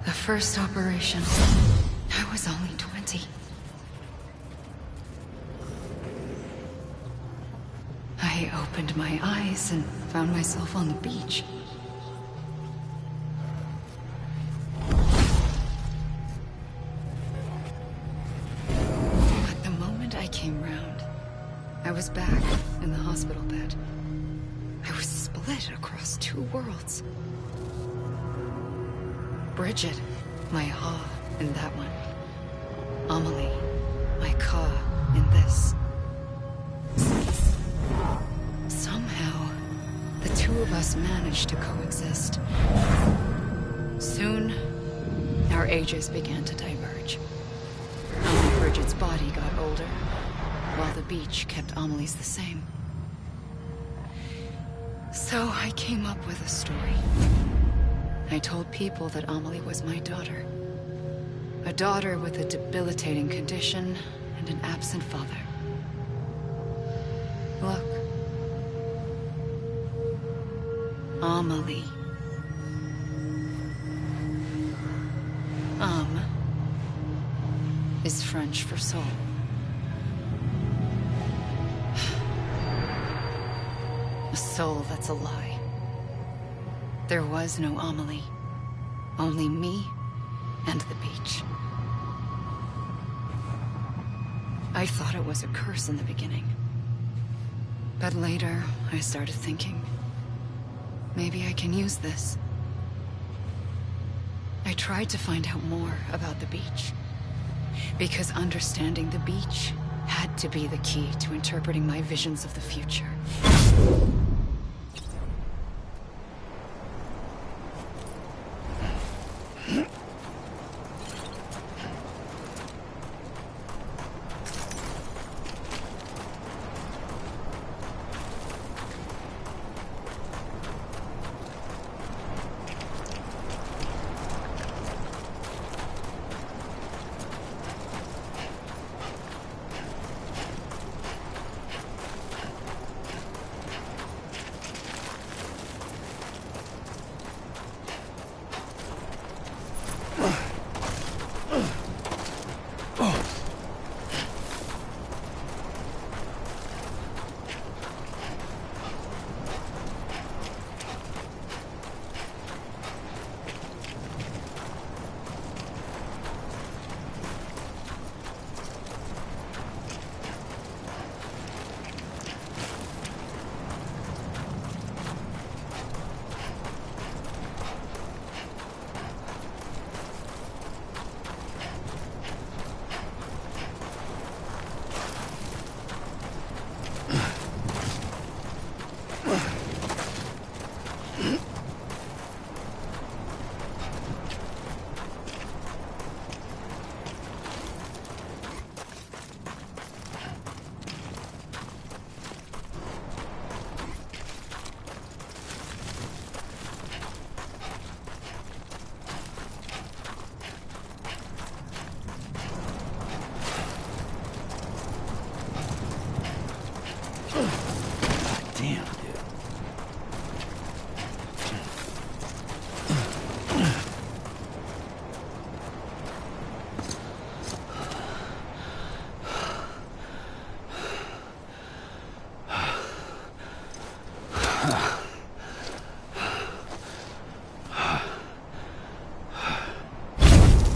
The first operation. I was only 20. I opened my eyes and found myself on the beach. But the moment I came round, I was back in the hospital bed. I was split across two worlds. Bridget, my Ha in that one. Amelie, my Ka in this. Somehow, the two of us managed to coexist. Soon, our ages began to diverge. Only Bridget's body got older, while the beach kept Amelie's the same. So I came up with a story. I told people that Amelie was my daughter. A daughter with a debilitating condition and an absent father. Look. Amelie. Is French for soul. A soul that's a lie. There was no Amelie. Only me and the beach. I thought it was a curse in the beginning. But later, I started thinking, maybe I can use this. I tried to find out more about the beach. Because understanding the beach had to be the key to interpreting my visions of the future.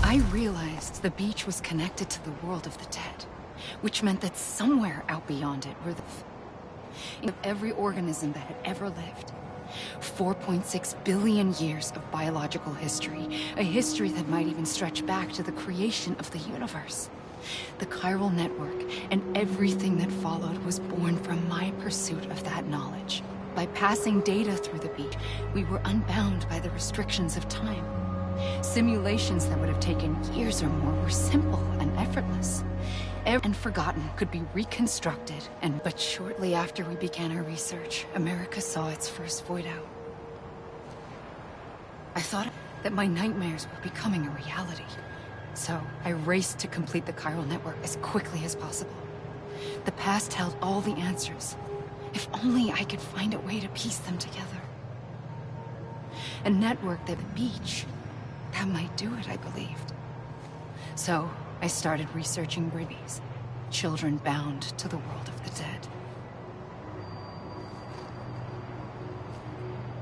I realized the beach was connected to the world of the dead, which meant that somewhere out beyond it were of every organism that had ever lived. 4.6 billion years of biological history, a history that might even stretch back to the creation of the universe. The chiral network and everything that followed was born from my pursuit of that knowledge. By passing data through the beach, we were unbound by the restrictions of time. Simulations that would have taken years or more were simple and effortless. And forgotten could be reconstructed, but shortly after we began our research, America saw its first void out. I thought that my nightmares were becoming a reality. So I raced to complete the chiral network as quickly as possible. The past held all the answers. If only I could find a way to piece them together. A network that the beach, that might do it, I believed. So, I started researching babies, children bound to the world of the dead.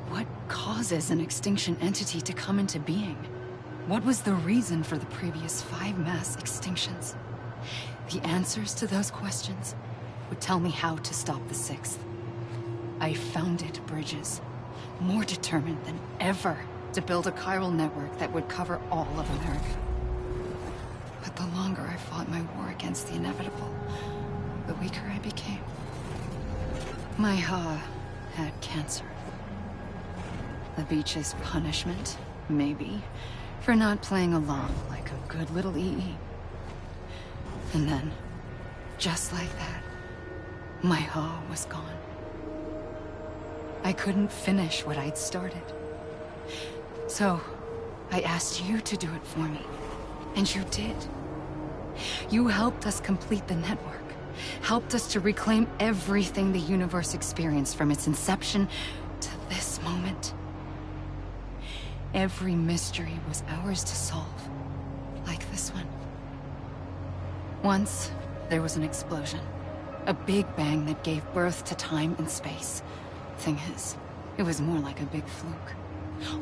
What causes an extinction entity to come into being? What was the reason for the previous 5 mass extinctions? The answers to those questions would tell me how to stop the 6th. I founded bridges, more determined than ever to build a chiral network that would cover all of America. But the longer I fought my war against the inevitable, the weaker I became. My Ha had cancer. The beach's punishment, maybe, for not playing along like a good little EE. And then, just like that, my Ha was gone. I couldn't finish what I'd started. So, I asked you to do it for me. And you did. You helped us complete the network. Helped us to reclaim everything the universe experienced from its inception to this moment. Every mystery was ours to solve. Like this one. Once, there was an explosion. A big bang that gave birth to time and space. Thing is, it was more like a big fluke.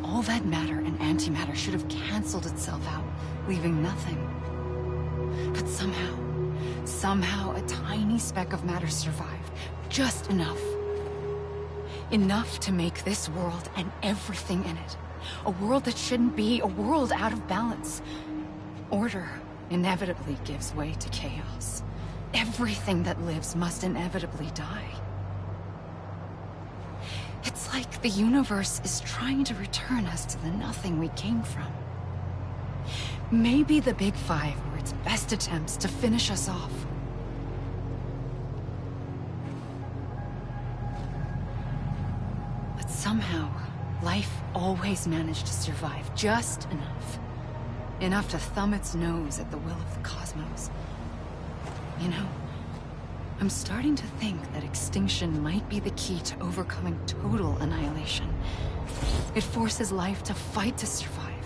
All that matter and antimatter should have canceled itself out, leaving nothing. But somehow a tiny speck of matter survived. Just enough. Enough to make this world and everything in it. A world that shouldn't be, a world out of balance. Order inevitably gives way to chaos. Everything that lives must inevitably die. It's like the universe is trying to return us to the nothing we came from. Maybe the Big Five were its best attempts to finish us off. But somehow, life always managed to survive just enough. Enough to thumb its nose at the will of the cosmos. You know, I'm starting to think that extinction might be the key to overcoming total annihilation. It forces life to fight to survive,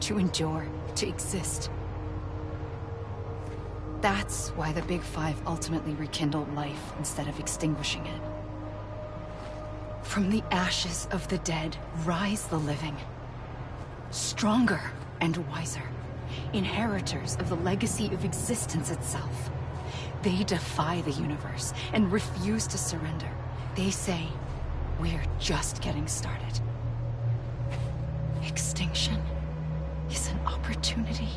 to endure, to exist. That's why the Big Five ultimately rekindled life instead of extinguishing it. From the ashes of the dead rise the living. Stronger and wiser. Inheritors of the legacy of existence itself. They defy the universe and refuse to surrender. They say, we're just getting started. Extinction is an opportunity.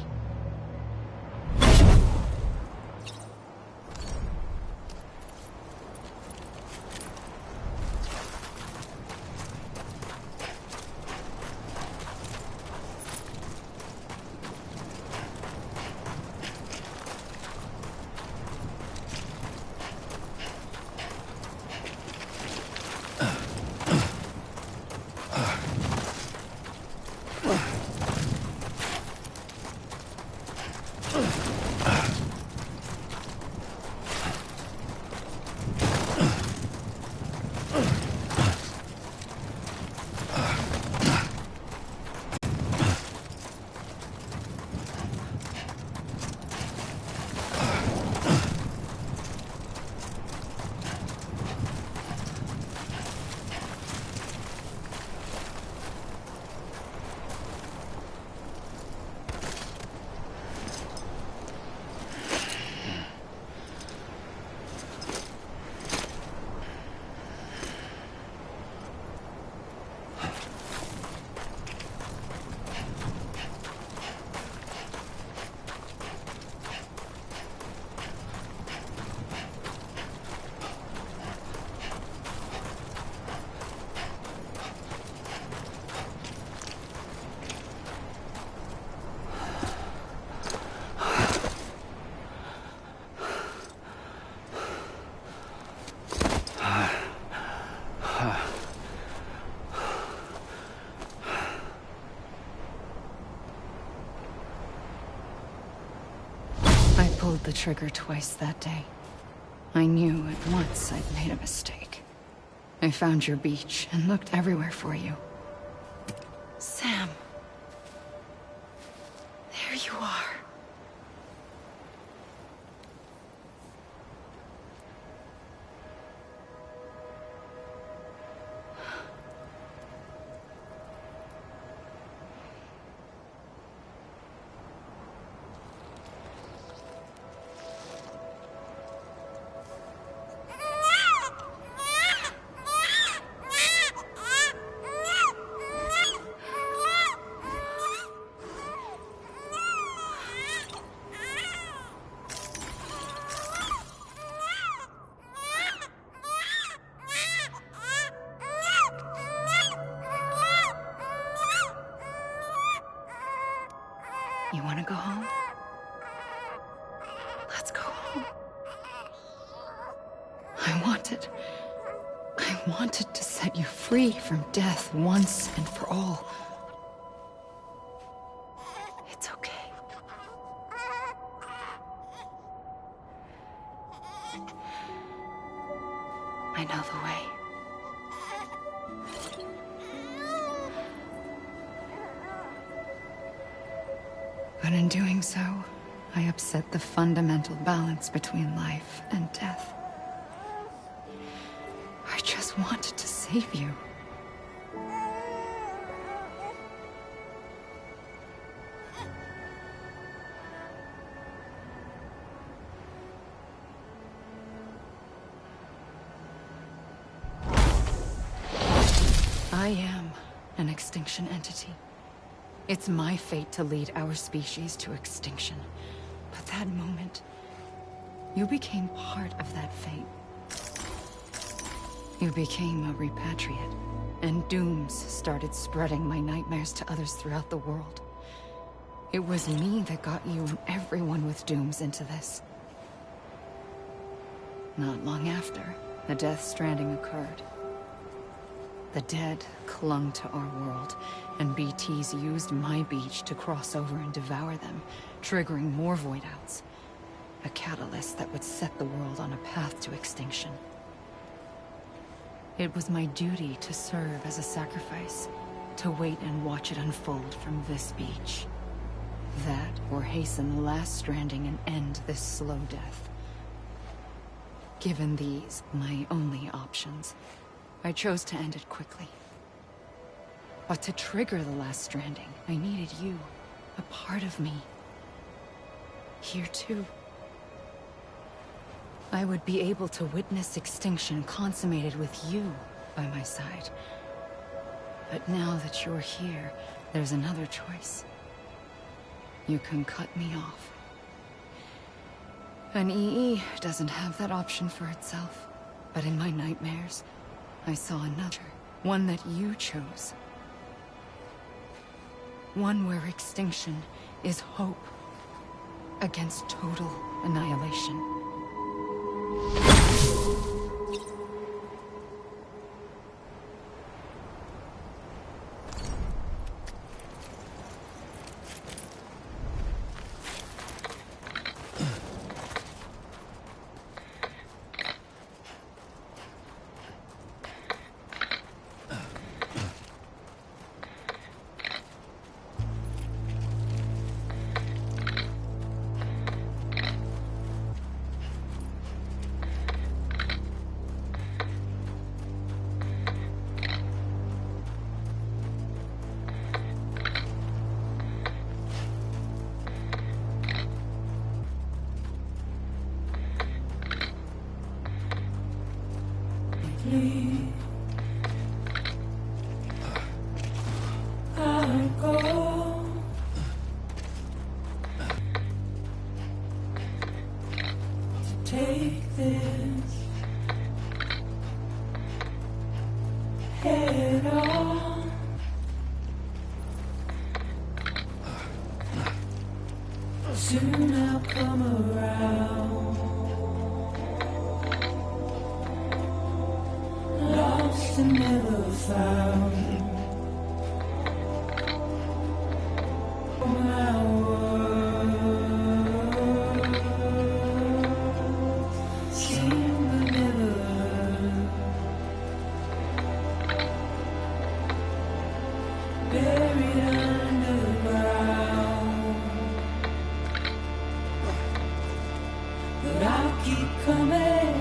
Pulled the trigger twice that day. I knew at once I'd made a mistake. I found your beach and looked everywhere for you. Sam. You want to go home? Let's go home. I wanted to set you free from death once and for all. It's okay. I know the way. But in doing so, I upset the fundamental balance between life and death. I just wanted to save you. I am an extinction entity. It's my fate to lead our species to extinction. But that moment, you became part of that fate. You became a repatriate, and dooms started spreading my nightmares to others throughout the world. It was me that got you and everyone with dooms into this. Not long after, the Death Stranding occurred. The dead clung to our world, and BTs used my beach to cross over and devour them, triggering more void outs. A catalyst that would set the world on a path to extinction. It was my duty to serve as a sacrifice, to wait and watch it unfold from this beach. That, or hasten the last stranding and end this slow death. Given these, my only options, I chose to end it quickly. But to trigger the last stranding, I needed you, a part of me. Here too. I would be able to witness extinction consummated with you by my side. But now that you're here, there's another choice. You can cut me off. An EE doesn't have that option for itself. But in my nightmares, I saw another. One that you chose. One where extinction is hope against total annihilation. Take this head on. Soon I'll come around. Lost and never found. My world seemed but never heard. Buried underground. But I'll keep coming.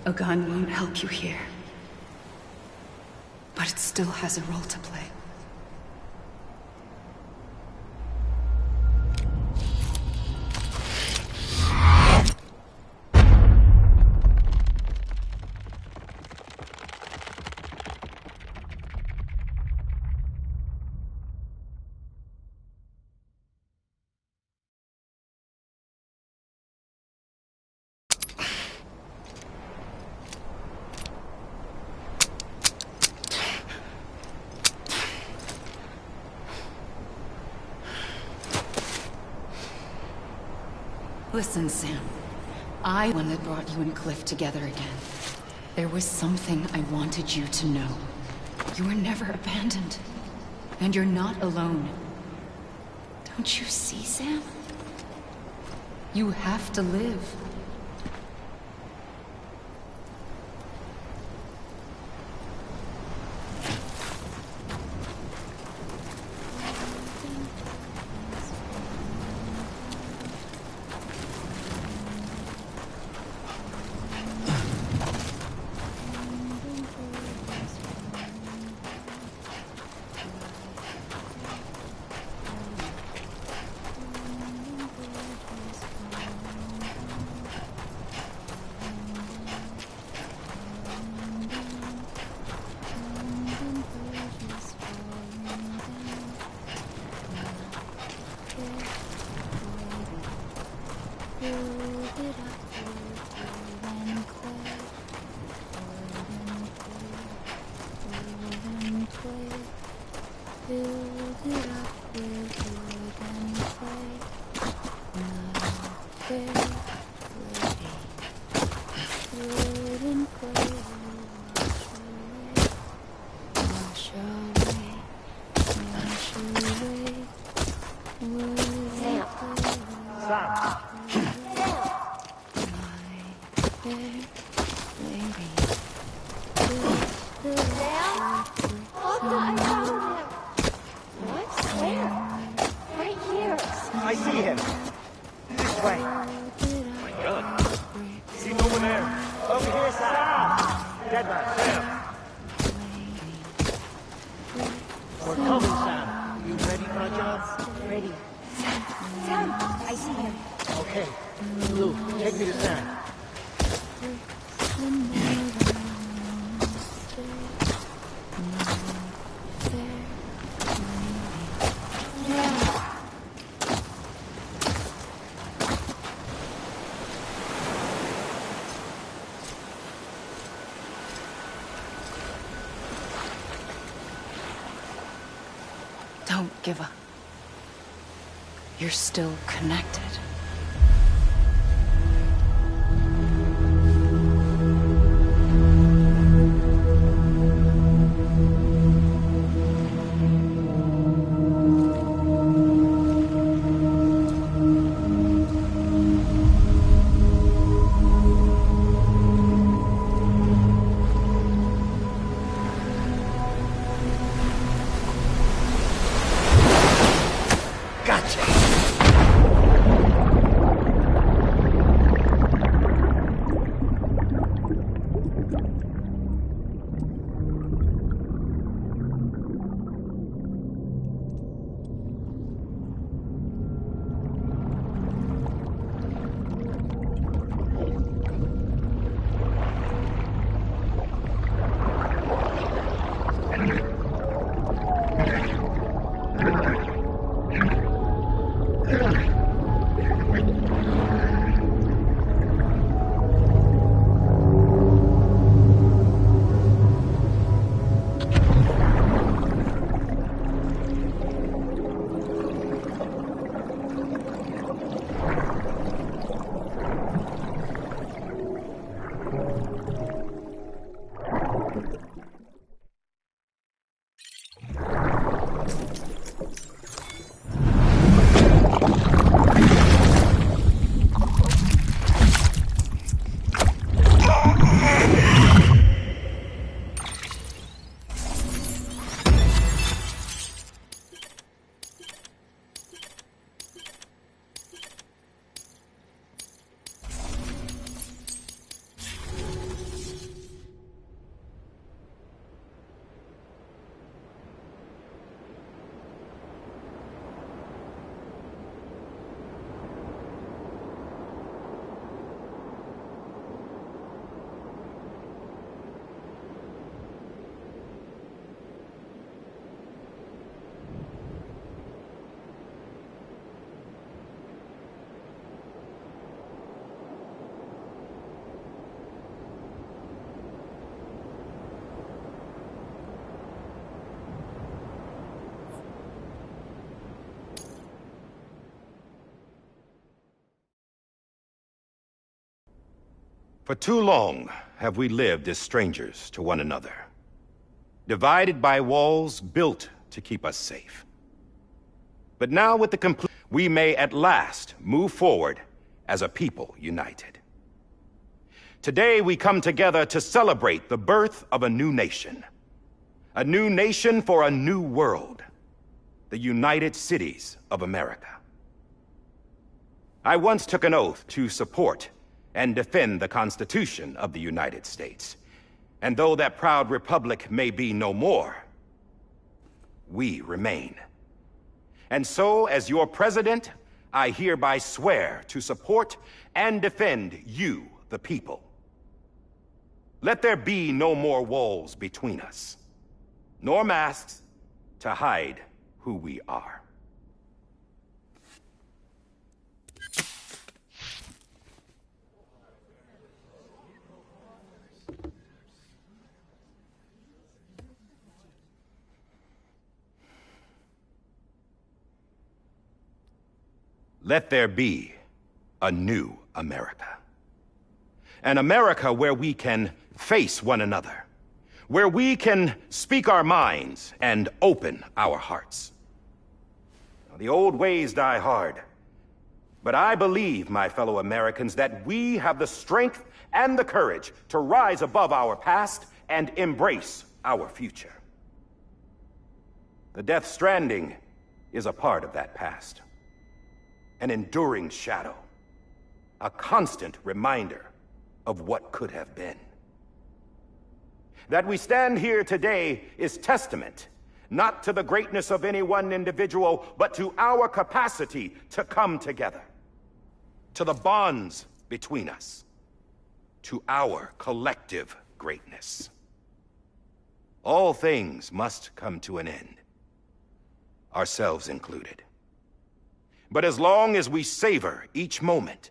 A gun won't help you here. But it still has a role to play. Listen, Sam. I one that brought you and Cliff together again. There was something I wanted you to know. You were never abandoned. And you're not alone. Don't you see, Sam? You have to live. Sam? Papa, I found him. What? Where? Right here. I see him. This way. My gun. He's over there. Over here, Sam. Dead man, Sam. We're coming, Sam. You ready for a job? Ready. Sam, I see him. Okay. Blue, take me to Sam. Don't give up. You're still connected. For too long have we lived as strangers to one another, divided by walls built to keep us safe. But now with the complete, we may at last move forward as a people united. Today we come together to celebrate the birth of a new nation for a new world, the United Cities of America. I once took an oath to support and defend the Constitution of the United States. And though that proud republic may be no more, we remain. And so, as your president, I hereby swear to support and defend you, the people. Let there be no more walls between us, nor masks to hide who we are. Let there be a new America. An America where we can face one another, where we can speak our minds and open our hearts. Now, the old ways die hard, but I believe, my fellow Americans, that we have the strength and the courage to rise above our past and embrace our future. The Death Stranding is a part of that past. An enduring shadow. A constant reminder of what could have been. That we stand here today is testament, not to the greatness of any one individual, but to our capacity to come together. To the bonds between us. To our collective greatness. All things must come to an end. Ourselves included. But as long as we savor each moment,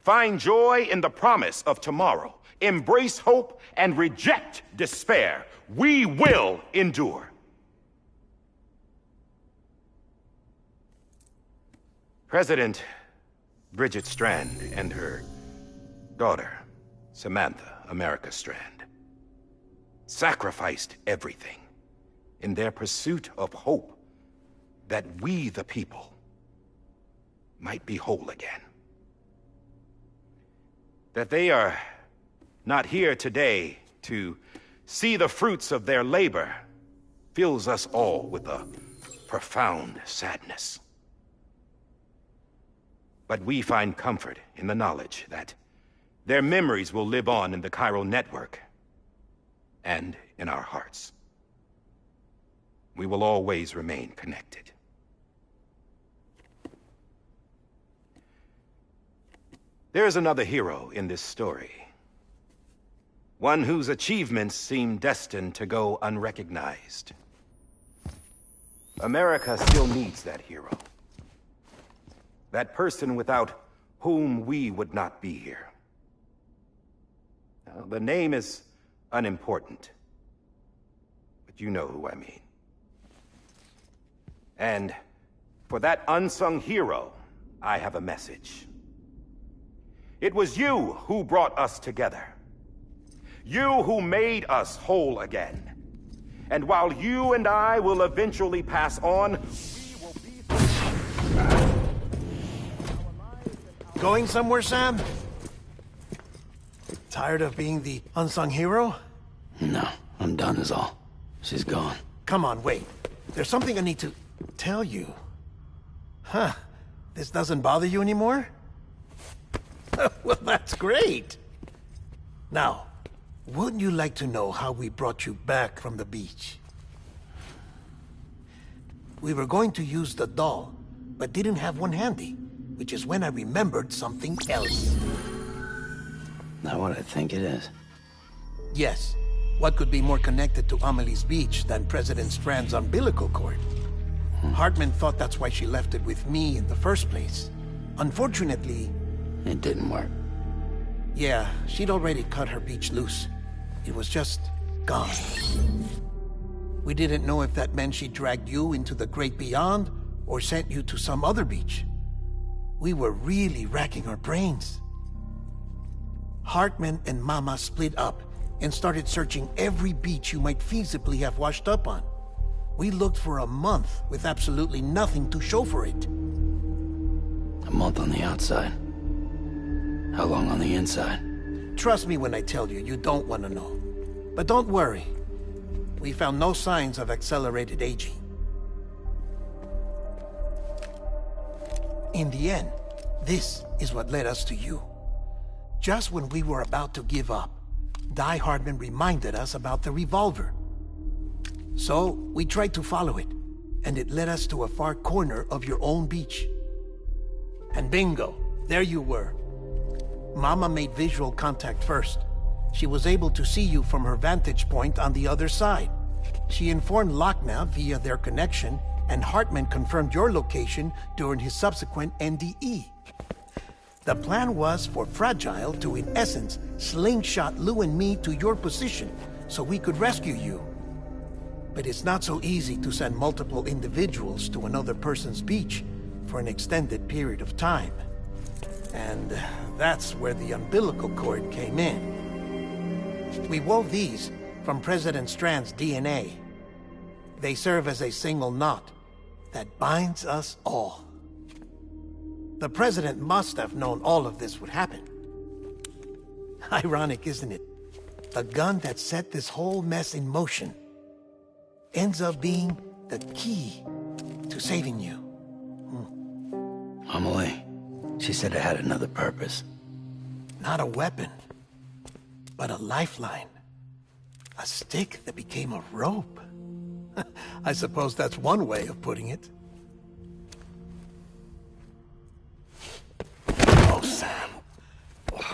find joy in the promise of tomorrow, embrace hope, and reject despair, we will endure. President Bridget Strand and her daughter, Samantha America Strand, sacrificed everything in their pursuit of hope that we, the people, might be whole again. That they are not here today to see the fruits of their labor fills us all with a profound sadness. But we find comfort in the knowledge that their memories will live on in the chiral network and in our hearts. We will always remain connected. There is another hero in this story. One whose achievements seem destined to go unrecognized. America still needs that hero. That person without whom we would not be here. Now, the name is unimportant, but you know who I mean. And for that unsung hero, I have a message. It was you who brought us together. You who made us whole again. And while you and I will eventually pass on, we will be... Going somewhere, Sam? Tired of being the unsung hero? No, I'm done is all. She's gone. Come on, wait. There's something I need to tell you. Huh. This doesn't bother you anymore? Well, that's great. Now, wouldn't you like to know how we brought you back from the beach? We were going to use the doll, but didn't have one handy, which is when I remembered something else. Not what I think it is. Yes. What could be more connected to Amelie's beach than President Strand's umbilical cord? Hartman thought that's why she left it with me in the first place. Unfortunately... It didn't work. Yeah, she'd already cut her beach loose. It was just gone. We didn't know if that meant she dragged you into the great beyond, or sent you to some other beach. We were really racking our brains. Hartman and Mama split up and started searching every beach you might feasibly have washed up on. We looked for a month with absolutely nothing to show for it. A month on the outside. How long on the inside? Trust me when I tell you, you don't want to know. But don't worry. We found no signs of accelerated aging. In the end, this is what led us to you. Just when we were about to give up, Die Hartman reminded us about the revolver. So, we tried to follow it, and it led us to a far corner of your own beach. And bingo, there you were. Mama made visual contact first. She was able to see you from her vantage point on the other side. She informed Lochna via their connection, and Hartman confirmed your location during his subsequent NDE. The plan was for Fragile to, in essence, slingshot Lou and me to your position so we could rescue you. But it's not so easy to send multiple individuals to another person's beach for an extended period of time. And that's where the umbilical cord came in. We wove these from President Strand's DNA. They serve as a single knot that binds us all. The President must have known all of this would happen. Ironic, isn't it? The gun that set this whole mess in motion ends up being the key to saving you. Amelie, she said it had another purpose. Not a weapon, but a lifeline. A stick that became a rope. I suppose that's one way of putting it. Oh, Sam.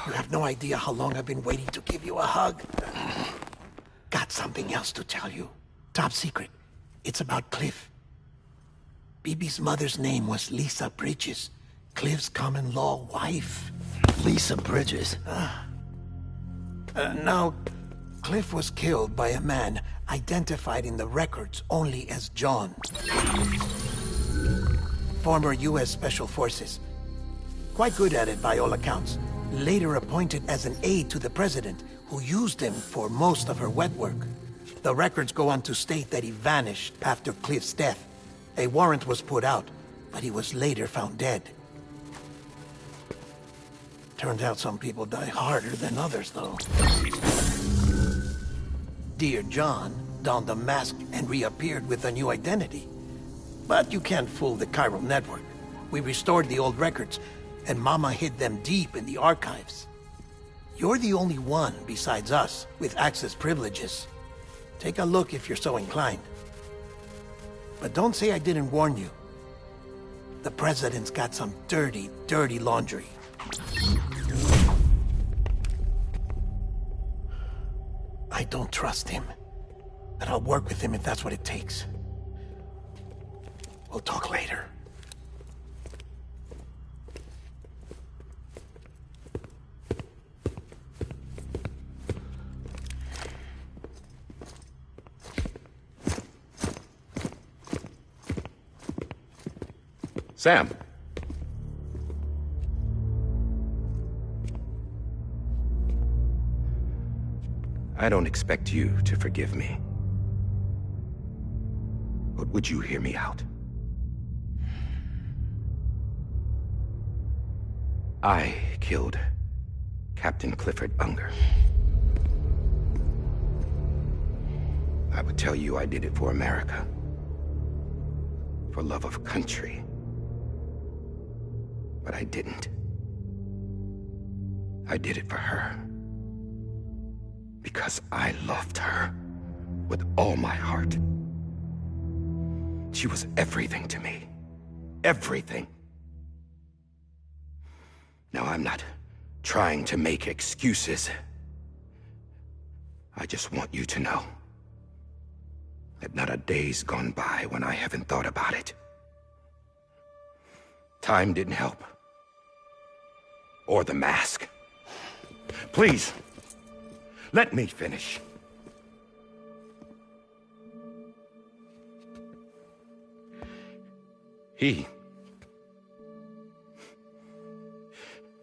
You have no idea how long I've been waiting to give you a hug. Got something else to tell you. Top secret. It's about Cliff. Bibi's mother's name was Lisa Bridges, Cliff's common-law wife. Lisa Bridges? Now, Cliff was killed by a man identified in the records only as John. Former U.S. Special Forces. Quite good at it by all accounts. Later appointed as an aide to the president, who used him for most of her wet work. The records go on to state that he vanished after Cliff's death. A warrant was put out, but he was later found dead. Turns out some people die harder than others, though. Dear John donned a mask and reappeared with a new identity. But you can't fool the chiral network. We restored the old records, and Mama hid them deep in the archives. You're the only one besides us with access privileges. Take a look if you're so inclined. But don't say I didn't warn you. The president's got some dirty, dirty laundry. I don't trust him, but I'll work with him if that's what it takes. We'll talk later. Sam. I don't expect you to forgive me. But would you hear me out? I killed Captain Clifford Unger. I would tell you I did it for America. For love of country. But I didn't. I did it for her. Because I loved her with all my heart. She was everything to me. Everything. Now, I'm not trying to make excuses. I just want you to know that not a day's gone by when I haven't thought about it. Time didn't help. Or the mask. Please, let me finish.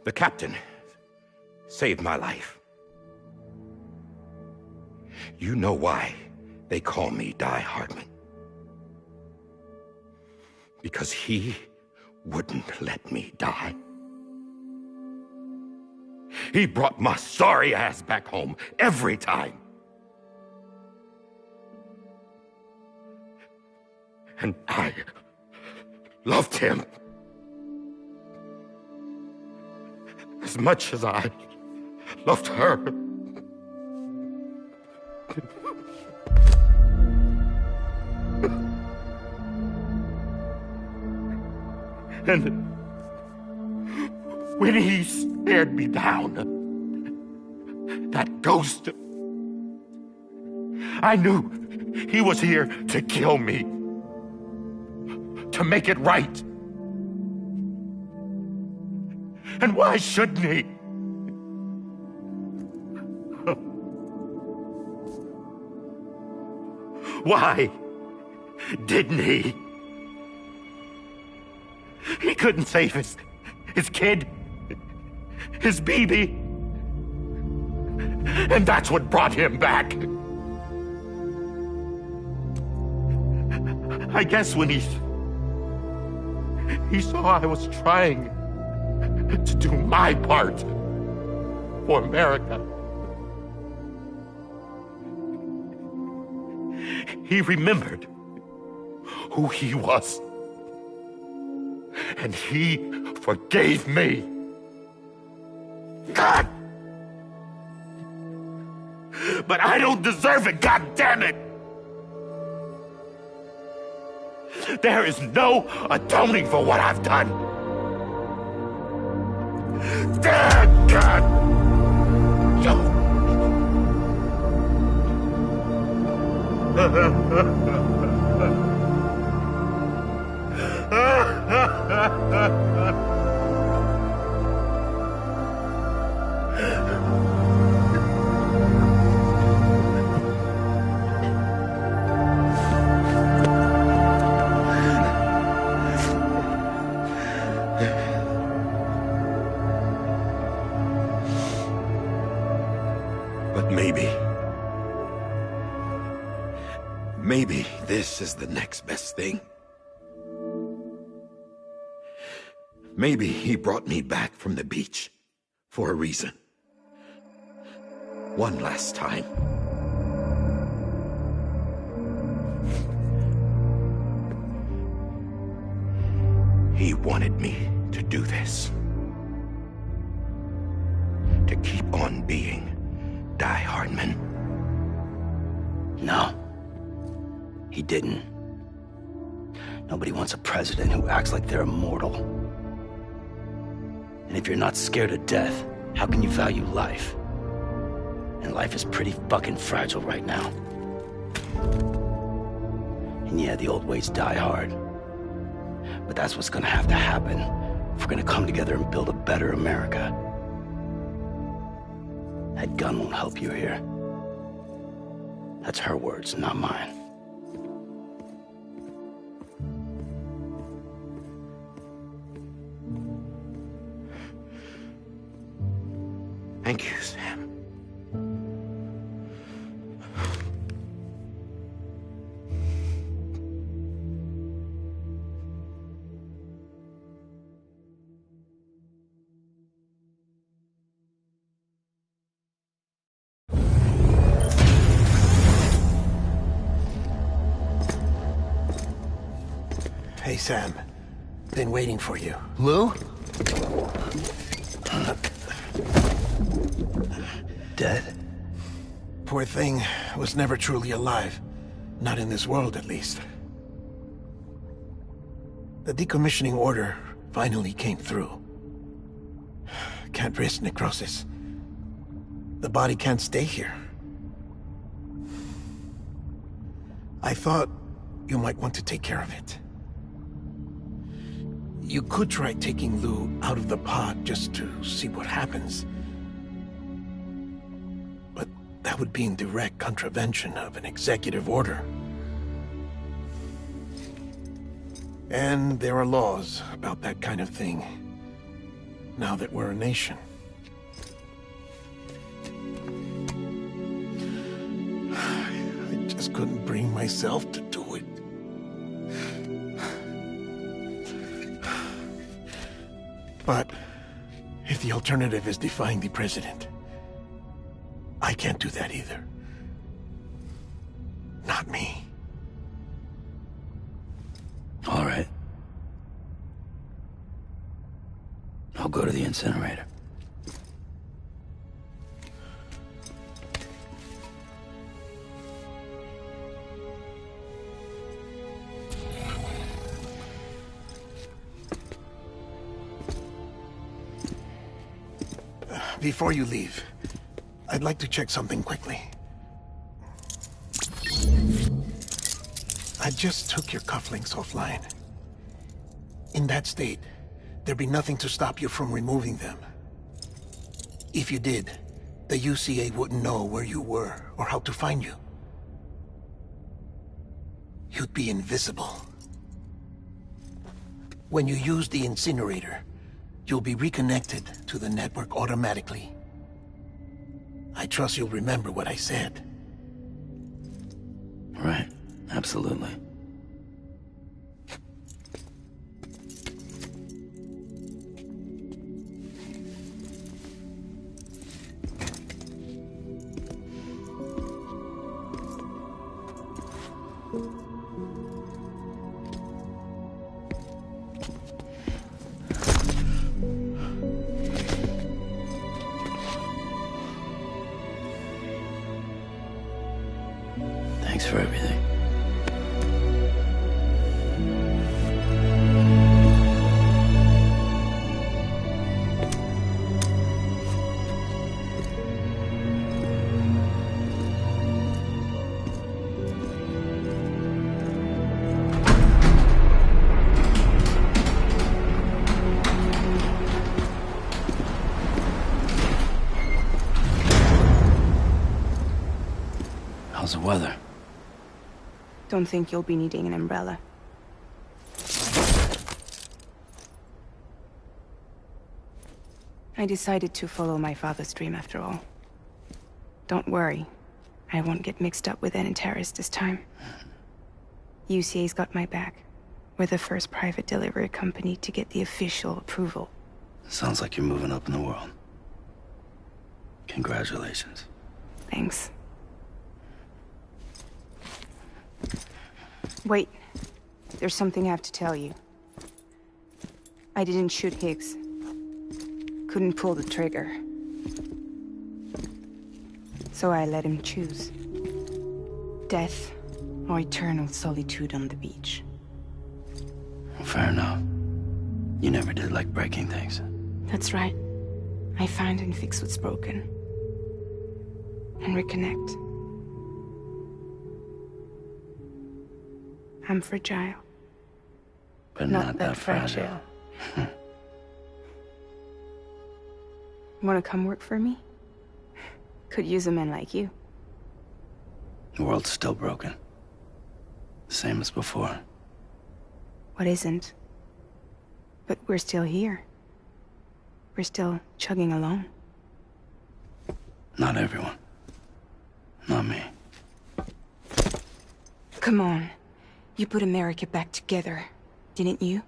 The captain, saved my life. You know why they call me Die Hardman. Because he wouldn't let me die. He brought my sorry ass back home every time. And I loved him as much as I loved her. And when he stared me down, that ghost, I knew he was here to kill me, to make it right. And why shouldn't he? Why didn't he? He couldn't save his kid, his baby. And that's what brought him back. I guess when he saw I was trying to do my part, for America. He remembered who he was. And he forgave me. God! But I don't deserve it, God damn it! There is no atoning for what I've done. Damn, God! But maybe this is the next best thing. Maybe he brought me back from the beach for a reason. One last time. He wanted me to do this. To keep on being Die Hardman. No. He didn't. Nobody wants a president who acts like they're immortal. And if you're not scared of death, how can you value life? And life is pretty fucking fragile right now. And yeah, the old ways die hard. But that's what's gonna have to happen if we're gonna come together and build a better America. That gun won't help you here. That's her words, not mine. Thank you, Sam. Hey, Sam. Been waiting for you. Lou? Dead? Poor thing was never truly alive. Not in this world, at least. The decommissioning order finally came through. Can't risk necrosis. The body can't stay here. I thought you might want to take care of it. You could try taking Lou out of the pod just to see what happens. But that would be in direct contravention of an executive order. And there are laws about that kind of thing, now that we're a nation. I just couldn't bring myself to do it. But if the alternative is defying the president, I can't do that either. Not me. All right. I'll go to the incinerator. Before you leave, I'd like to check something quickly. I just took your cufflinks offline. In that state, there'd be nothing to stop you from removing them. If you did, the UCA wouldn't know where you were or how to find you. You'd be invisible. When you use the incinerator, you'll be reconnected to the network automatically. I trust you'll remember what I said. Right. Absolutely. Thanks for everything. How's the weather? Don't think you'll be needing an umbrella. I decided to follow my father's dream after all. Don't worry. I won't get mixed up with any terrorists this time. UCA's got my back. We're the first private delivery company to get the official approval. Sounds like you're moving up in the world. Congratulations. Thanks. Wait. There's something I have to tell you. I didn't shoot Higgs. Couldn't pull the trigger. So I let him choose. Death or eternal solitude on the beach. Fair enough. You never did like breaking things. That's right. I find and fix what's broken. And reconnect. I'm fragile. But not that fragile. Wanna come work for me? Could use a man like you. The world's still broken. Same as before. What isn't? But we're still here. We're still chugging along. Not everyone. Not me. Come on. You put America back together, didn't you?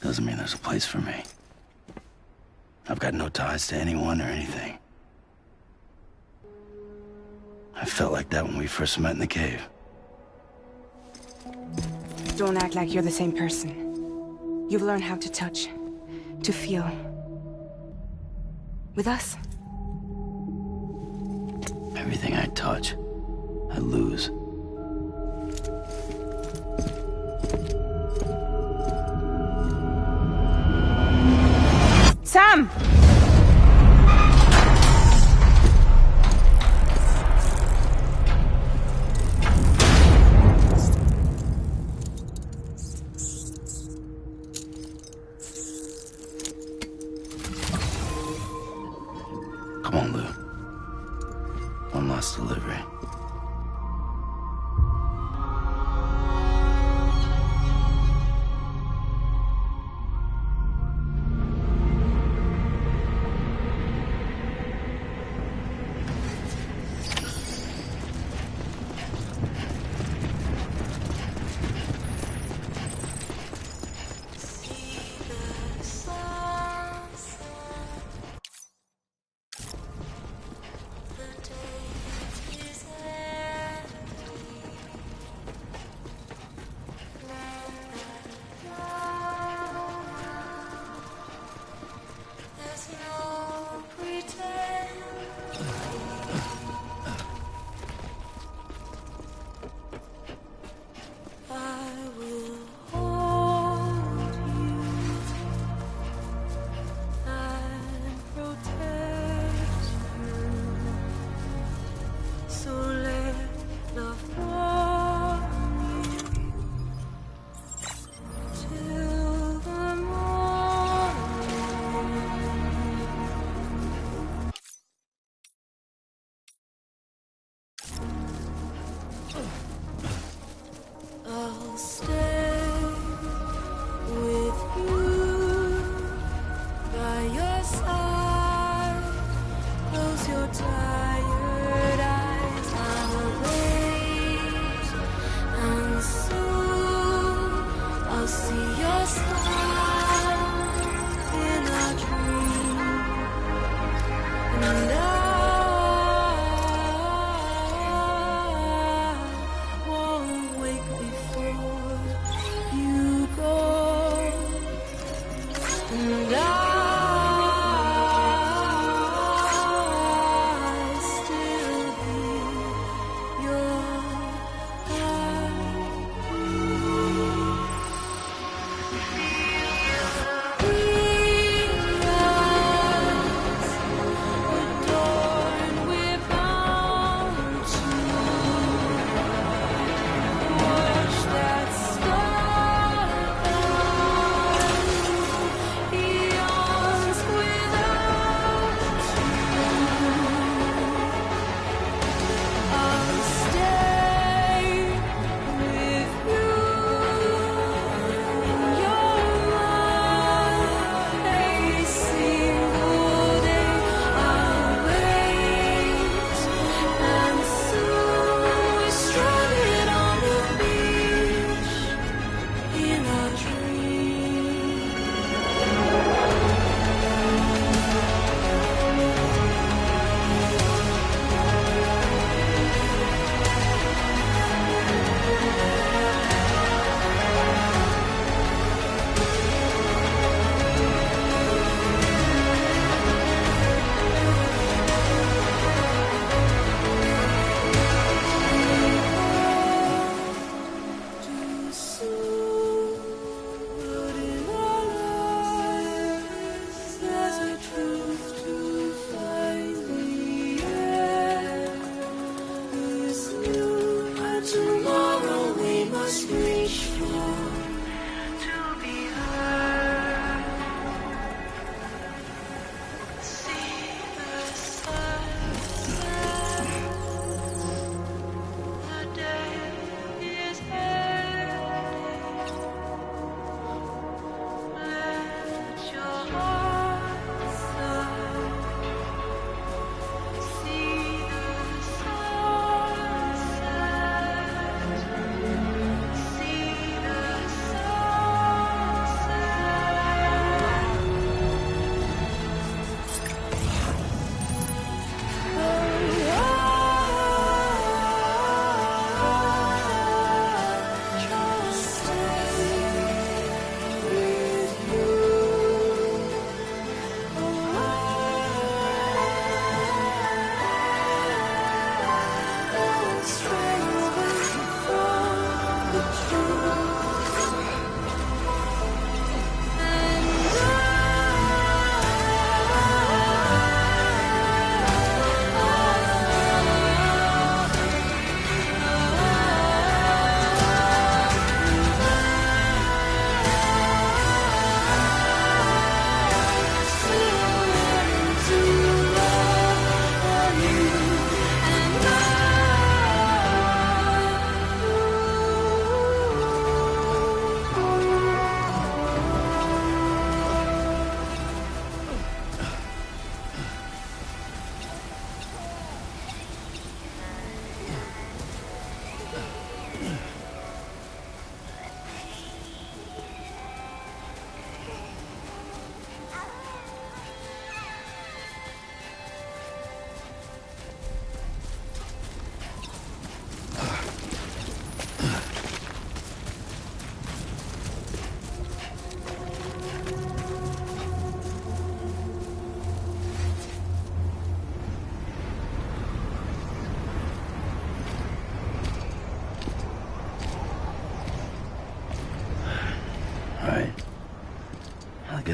Doesn't mean there's a place for me. I've got no ties to anyone or anything. I felt like that when we first met in the cave. Don't act like you're the same person. You've learned how to touch, to feel. With us. Everything I touch, I lose. Sam! Come on, Lou. One last delivery.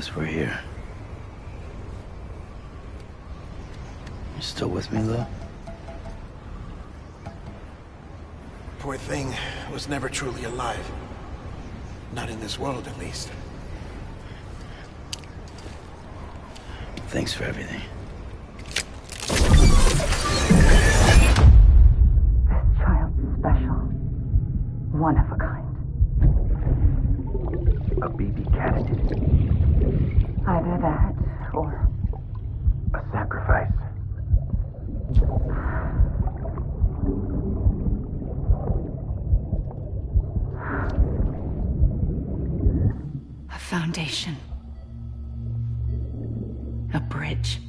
guess we're here. You still with me, Lou? Poor thing was never truly alive. Not in this world, at least. Thanks for everything. This child's special. One of a kind. A BB candidate. Either that, or a sacrifice. A foundation. A bridge.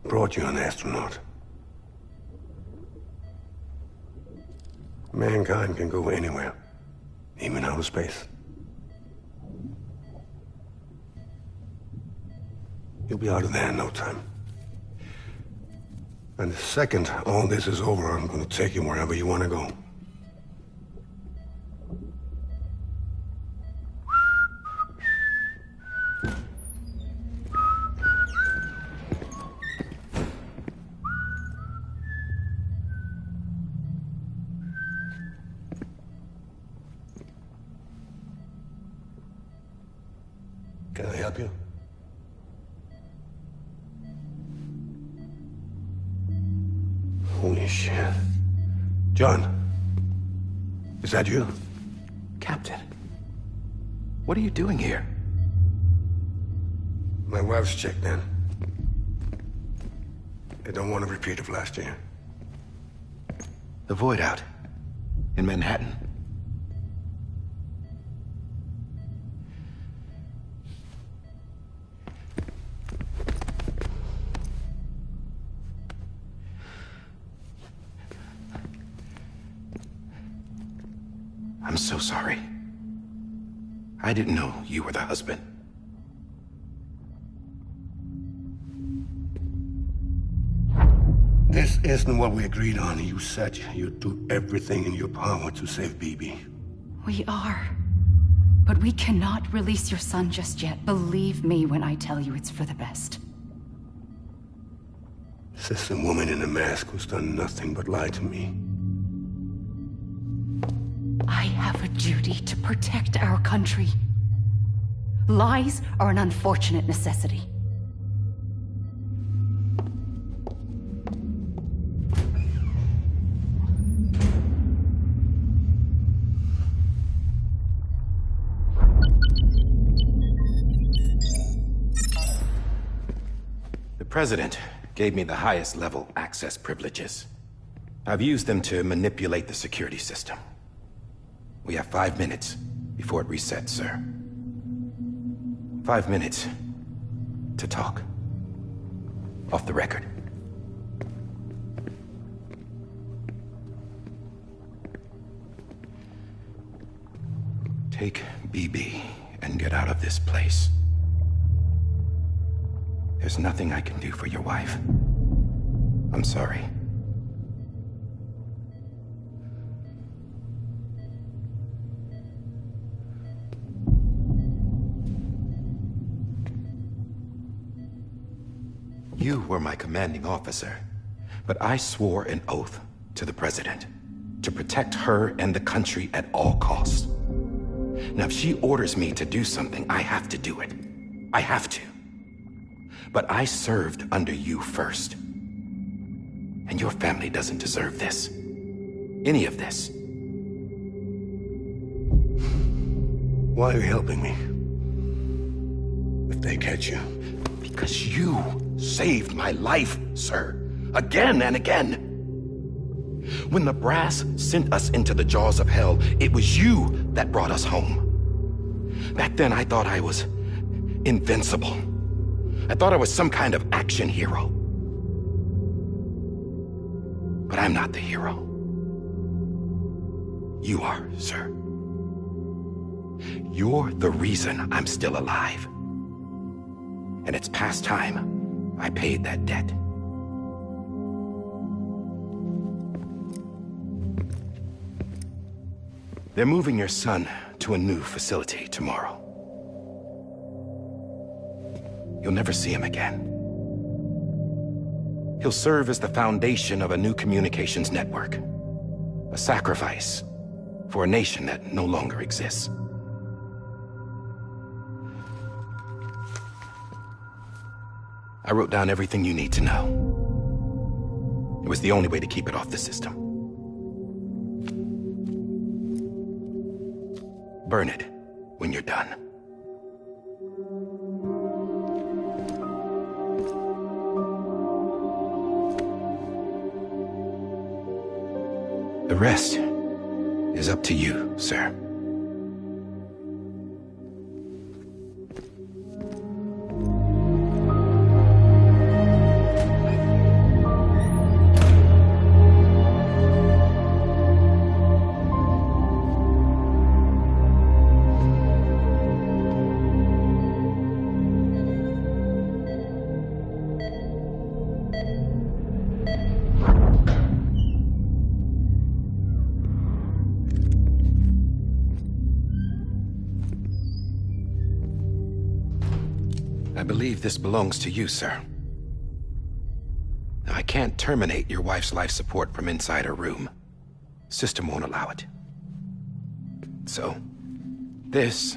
Brought you an astronaut. Mankind can go anywhere, even outer space. You'll be out of there in no time. And the second all this is over, I'm gonna take you wherever you wanna go. Can I help you? Holy shit. John, is that you? Captain, what are you doing here? My wife's checked in. They don't want a repeat of last year. The Void out in Manhattan. I'm so sorry. I didn't know you were the husband. This isn't what we agreed on. You said you'd do everything in your power to save BB. We are. But we cannot release your son just yet. Believe me when I tell you it's for the best. This is a woman in a mask who's done nothing but lie to me. I have a duty to protect our country. Lies are an unfortunate necessity. The President gave me the highest level access privileges. I've used them to manipulate the security system. We have 5 minutes before it resets, sir. 5 minutes to talk. Off the record. Take BB and get out of this place. There's nothing I can do for your wife. I'm sorry. You were my commanding officer, but I swore an oath to the President to protect her and the country at all costs. Now, if she orders me to do something, I have to do it. I have to. But I served under you first. And your family doesn't deserve this. Any of this. Why are you helping me? If they catch you. Because you saved my life, sir. Again and again. When the brass sent us into the jaws of hell, it was you that brought us home. Back then, I thought I was invincible. I thought I was some kind of action hero. But I'm not the hero. You are, sir. You're the reason I'm still alive. And it's past time I paid that debt. They're moving your son to a new facility tomorrow. You'll never see him again. He'll serve as the foundation of a new communications network. A sacrifice for a nation that no longer exists. I wrote down everything you need to know. It was the only way to keep it off the system. Burn it when you're done. The rest is up to you, sir. I believe this belongs to you, sir. I can't terminate your wife's life support from inside her room. System won't allow it. So, this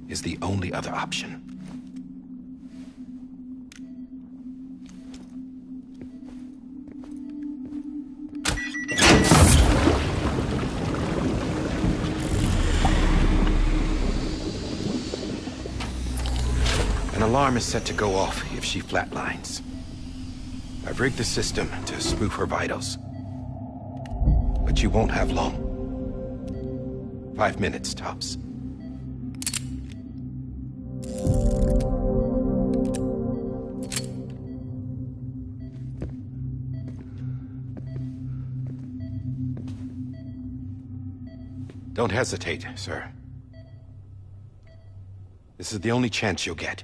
is the only other option. An alarm is set to go off if she flatlines. I've rigged the system to spoof her vitals. But you won't have long. 5 minutes, tops. Don't hesitate, sir. This is the only chance you'll get.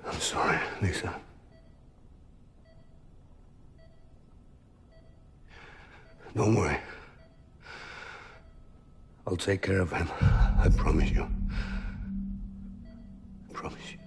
I'm sorry, Lisa. Don't worry. I'll take care of him. I promise you. I promise you.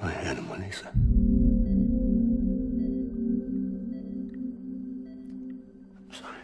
My animal, Lisa. I'm sorry.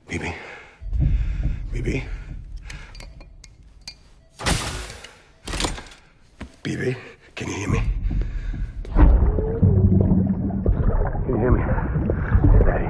Bibi. Bibi. Bibi, can you hear me? Can you hear me? Daddy.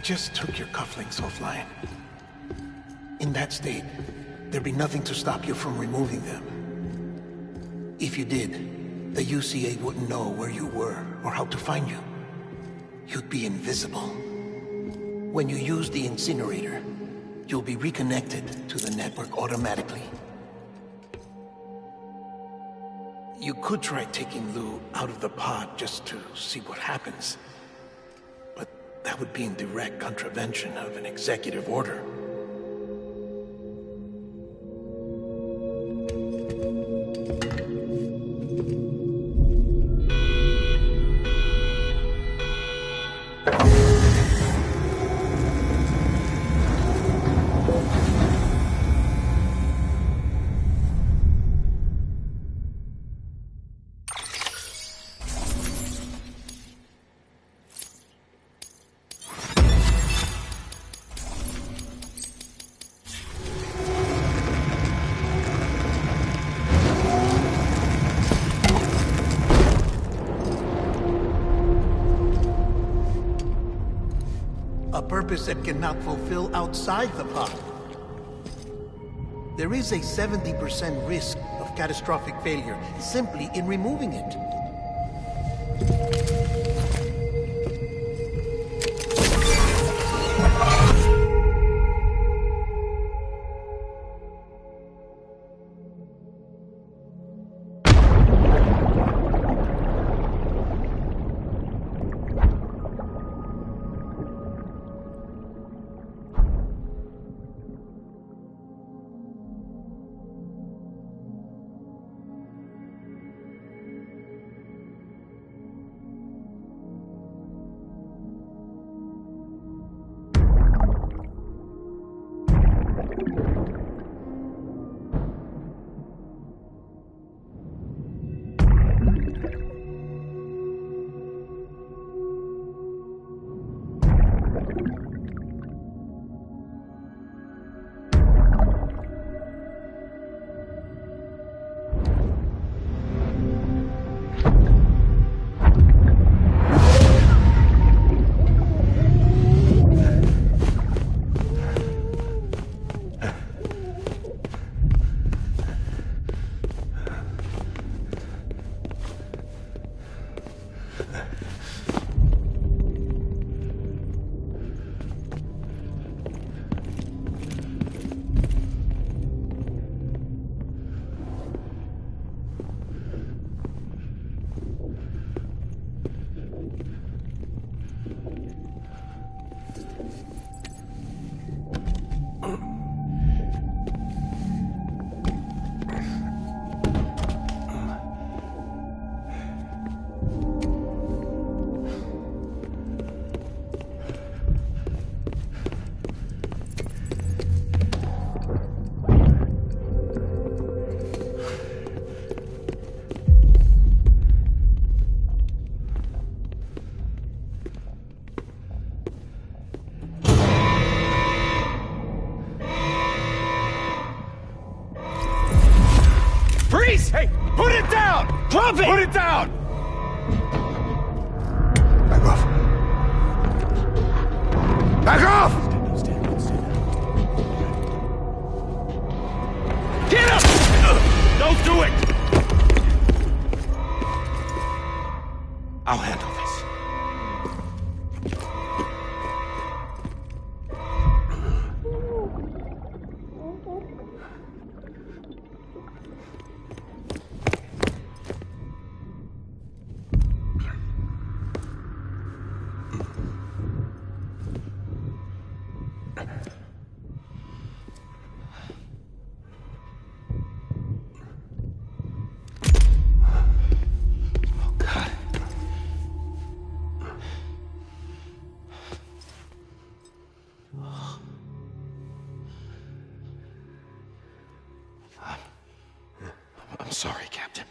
just took your cufflinks offline. In that state, there'd be nothing to stop you from removing them. If you did, the UCA wouldn't know where you were or how to find you. You'd be invisible. When you use the incinerator, you'll be reconnected to the network automatically. You could try taking Lou out of the pod just to see what happens. But that would be in direct contravention of an executive order. That cannot fulfill outside the pod. There is a 70% risk of catastrophic failure simply in removing it. Hey, put it down! Drop it! Put it down! Back off. Back off! Get up! Don't do it! I'll handle this. I'm sorry, Captain.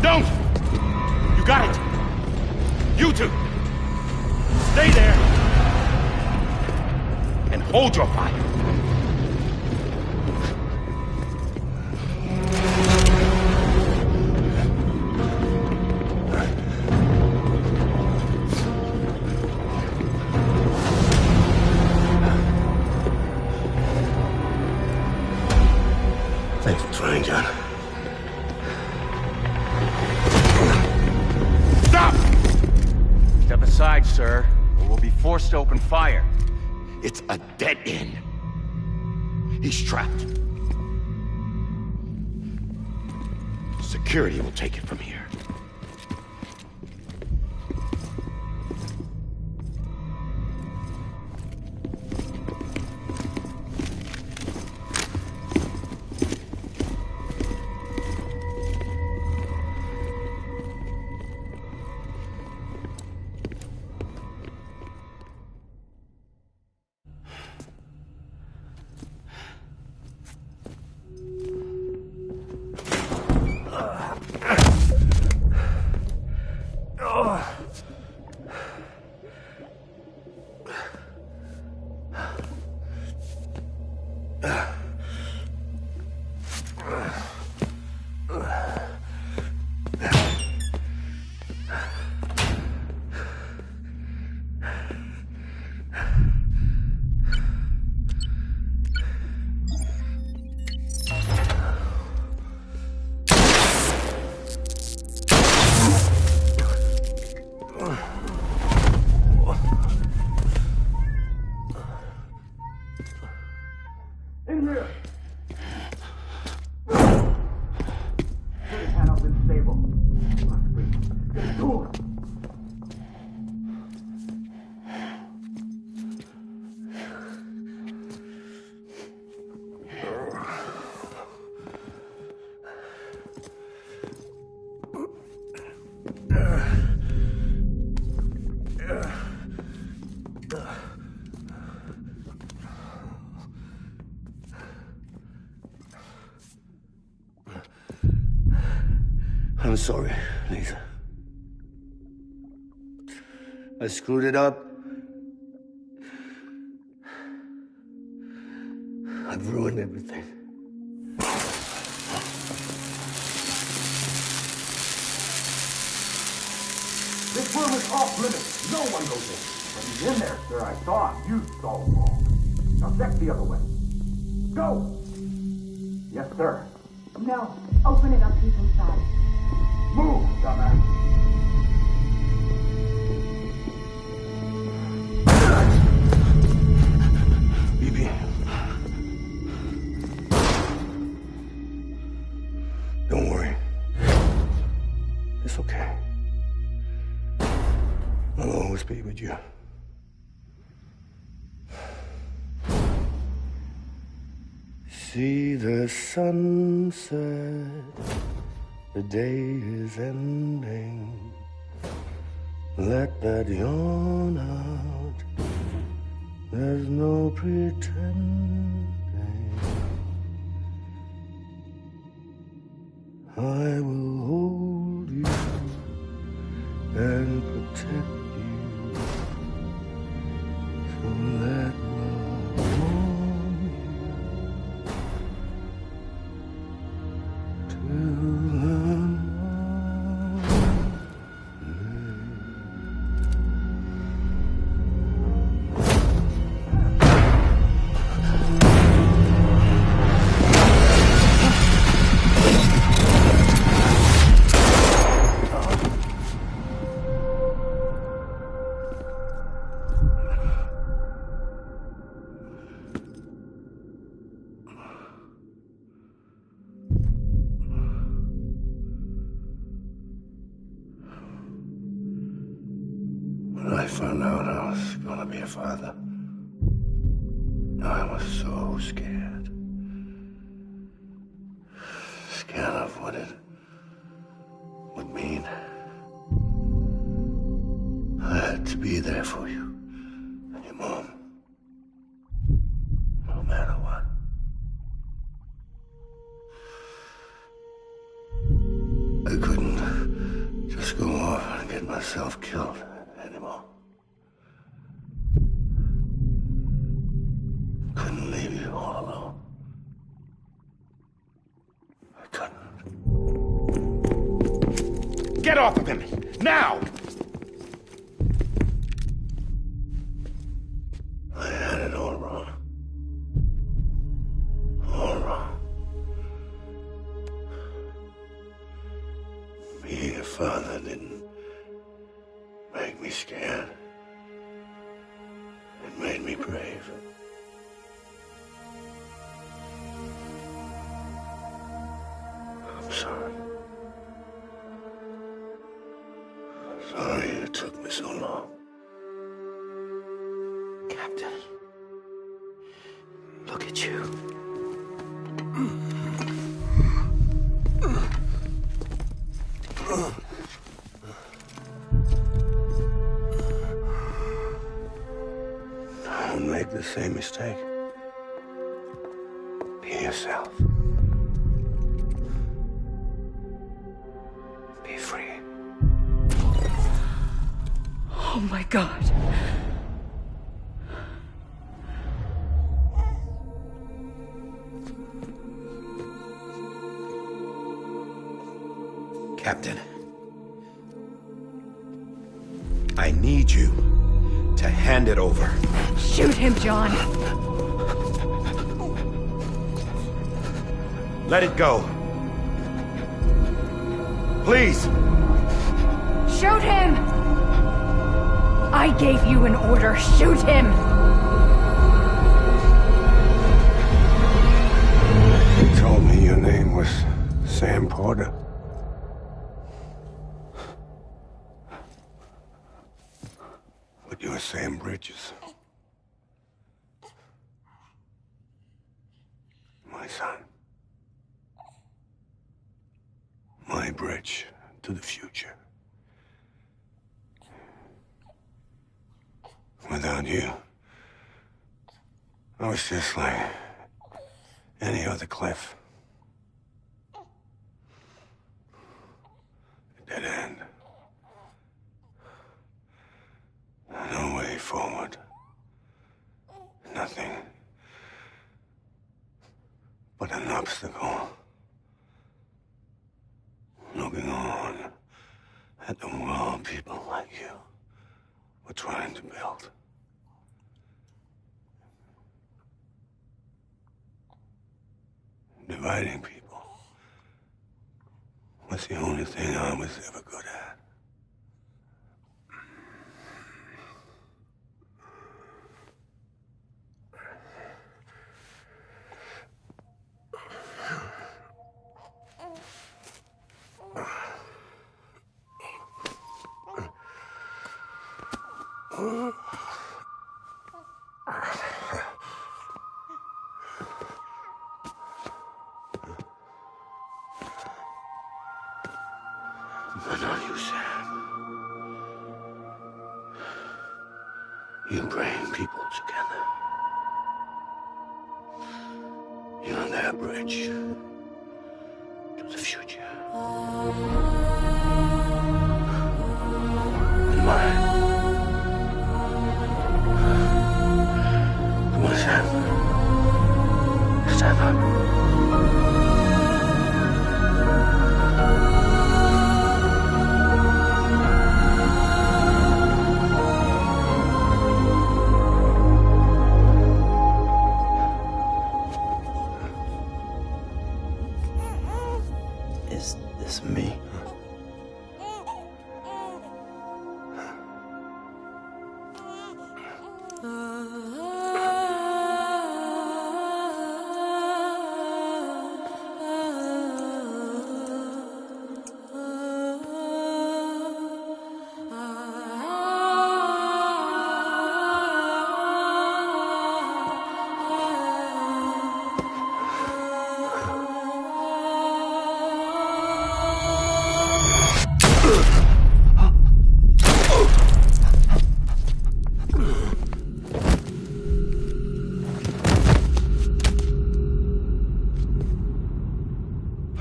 Don't! You got it! You two! Stay there! And hold your fire! fire. It's a dead end. He's trapped. Security will take it from here. I'm sorry, Lisa. I screwed it up. I've ruined everything. This room is off limits. No one goes in. But he's in there, sir. I saw him. You saw him all. Now check the other way. Go! Yes, sir. No. Open it up. He's inside. Move, dumbass. Bibi. Don't worry. It's okay. I'll always be with you. See the sunset. The day is ending. Let that yawn out. There's no pretending. I will hold you and protect you. So let love warm you till When I found out I was gonna be a father, I was so scared. Scared of what it would mean. I had to be there for you and your mom, no matter what. I couldn't just go off and get myself killed anymore. Couldn't leave you all alone. I couldn't. Get off of him! Now! I had it all wrong. All wrong. Being a father didn't make me scared. so long. Captain, look at you. Don't make the same mistake. Be yourself. Be free. Oh my God. Captain, I need you to hand it over. Shoot him, John. Let it go. Please. Shoot him! I gave you an order. Shoot him! You told me your name was Sam Porter. But you're Sam Bridges. My son. My bridge to the future. Without you, I was just like any other Cliff. A dead end. No way forward. Nothing but an obstacle. Looking on at the world people like you were trying to build. Dividing people was the only thing I was ever good at. But not you, Sam. You bring people together. You're their bridge to the future. And mine. Come on, Sam. Stand up. Is this me?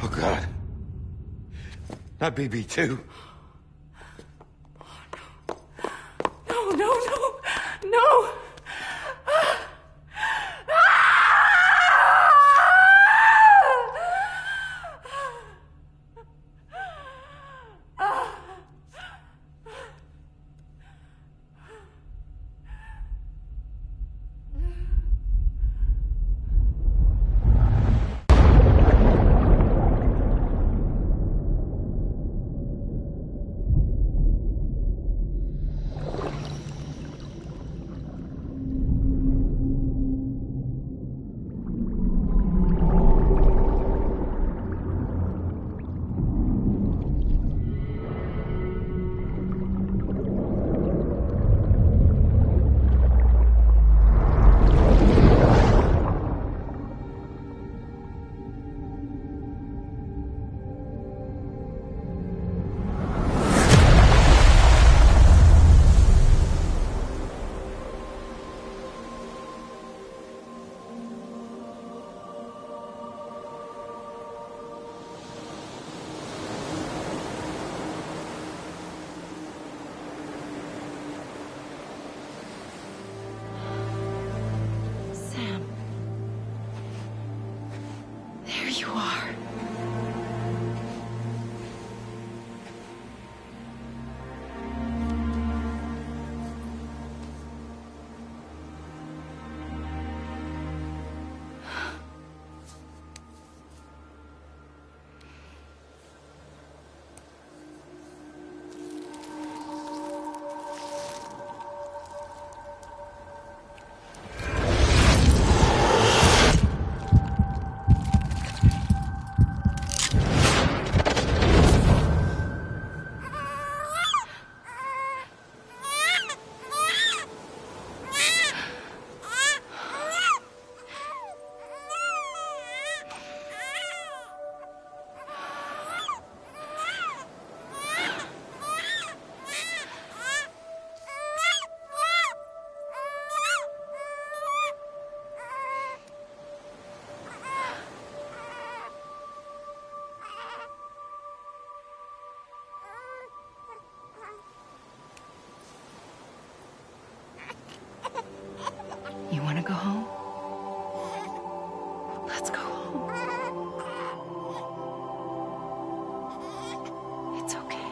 Oh, God. Not BB2. No, no, no, no! you are. You want to go home? Let's go home. It's okay.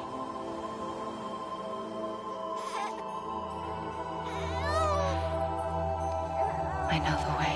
I know the way.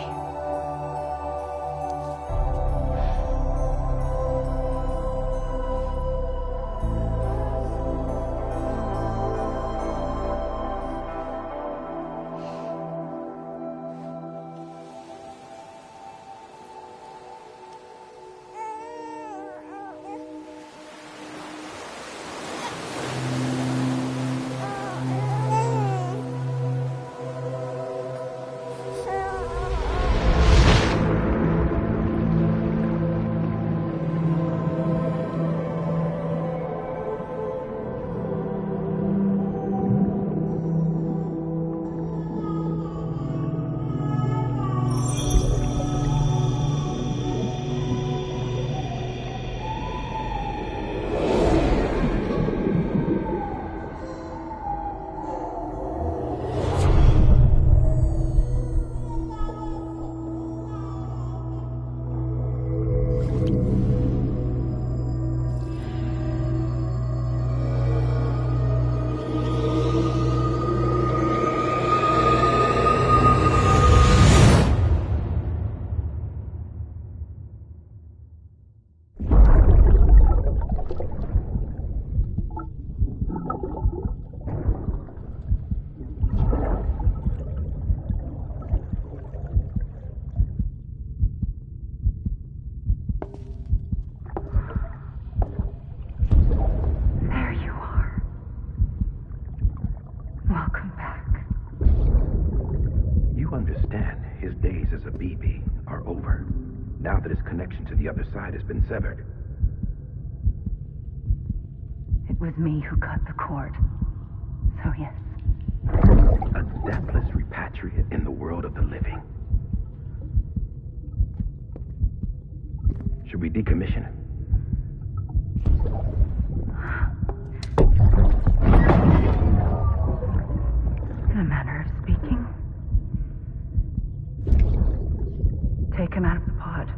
Now that his connection to the other side has been severed. It was me who cut the cord. So yes. A deathless repatriate in the world of the living. Should we decommission him? In a manner of speaking. Take him out of the pod.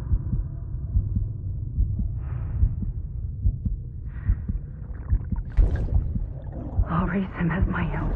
I'll raise him as my own.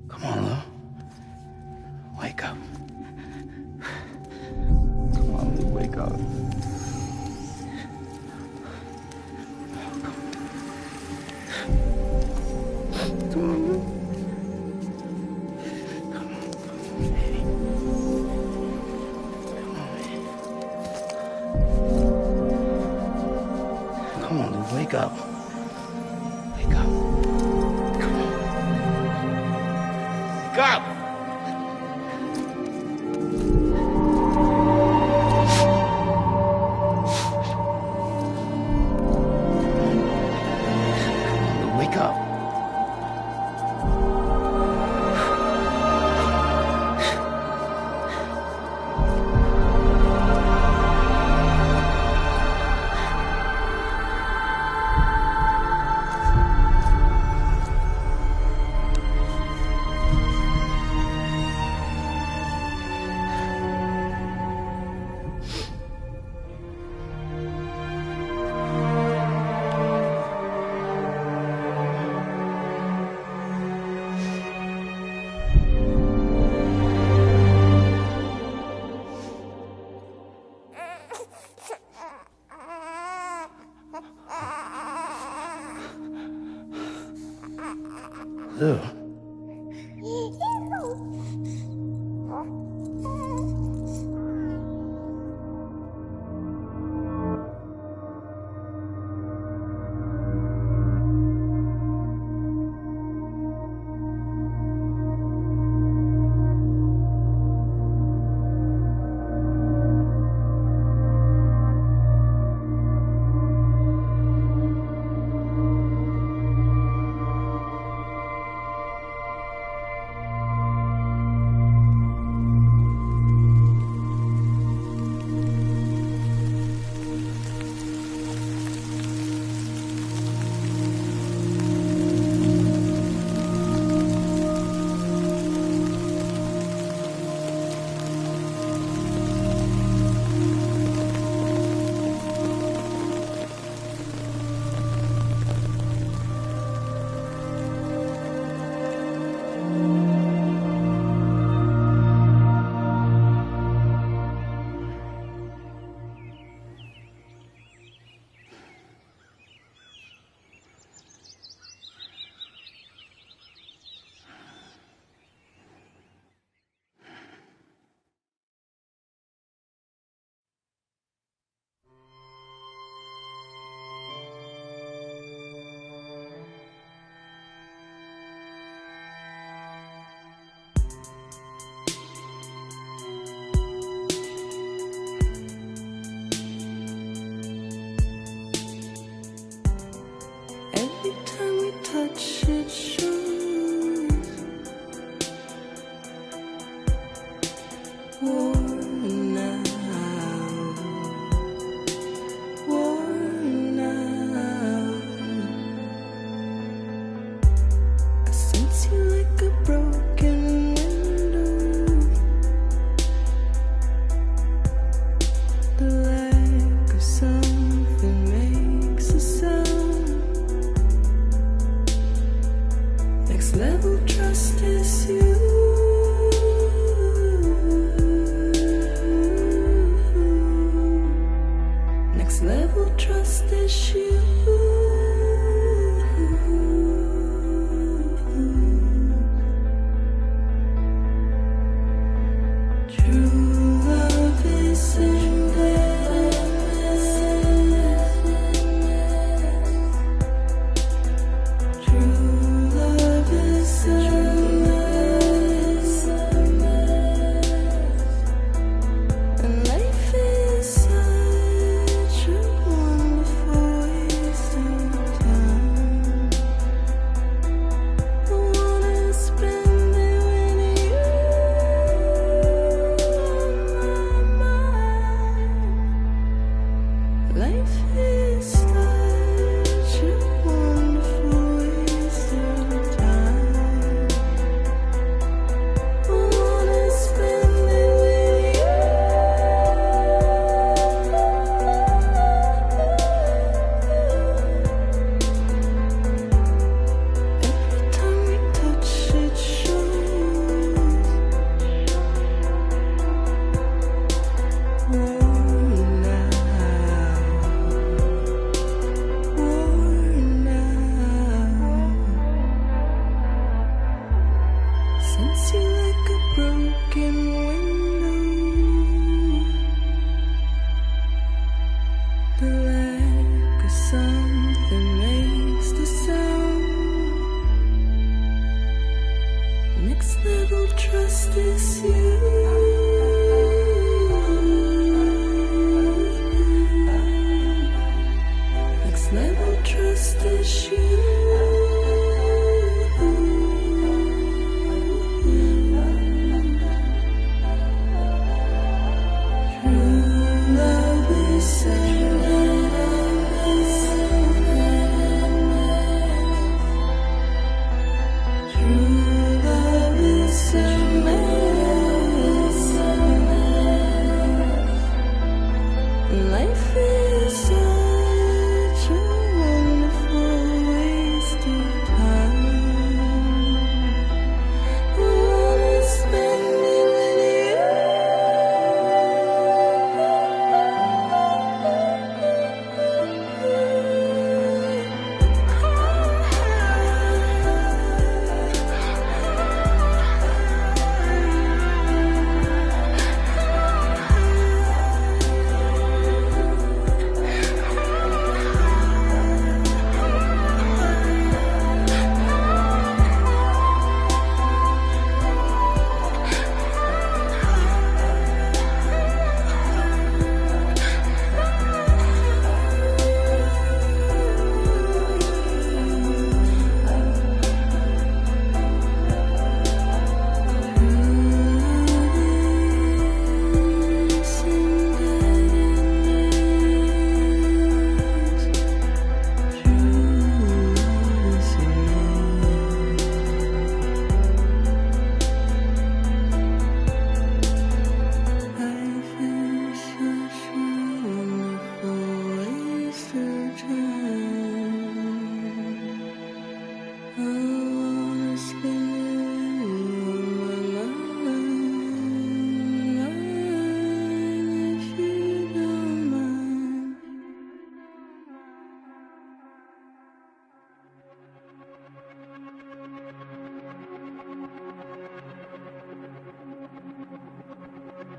Come on, Luke, wake up. Wake up. Come on. Wake up!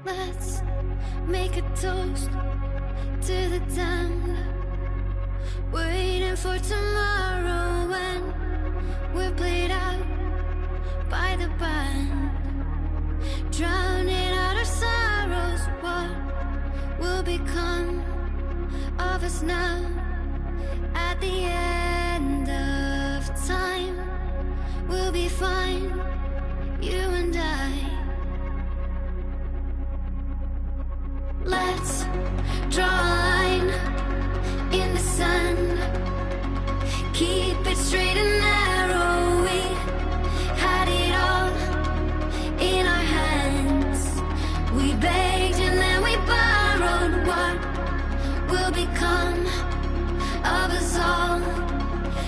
Let's make a toast to the damned, waiting for tomorrow when we're played out by the band, drowning out our sorrows. What will become of us now at the end of time? We'll be fine, you and I. begged and then we borrowed. What will become of us all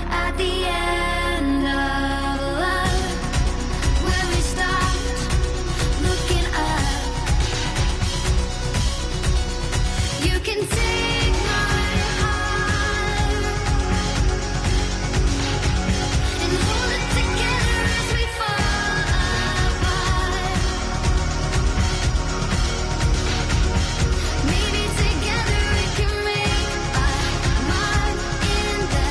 at the end of love? When we stopped looking up, you can take my heart and hold it together as we fall apart. Maybe together we can make a mark in the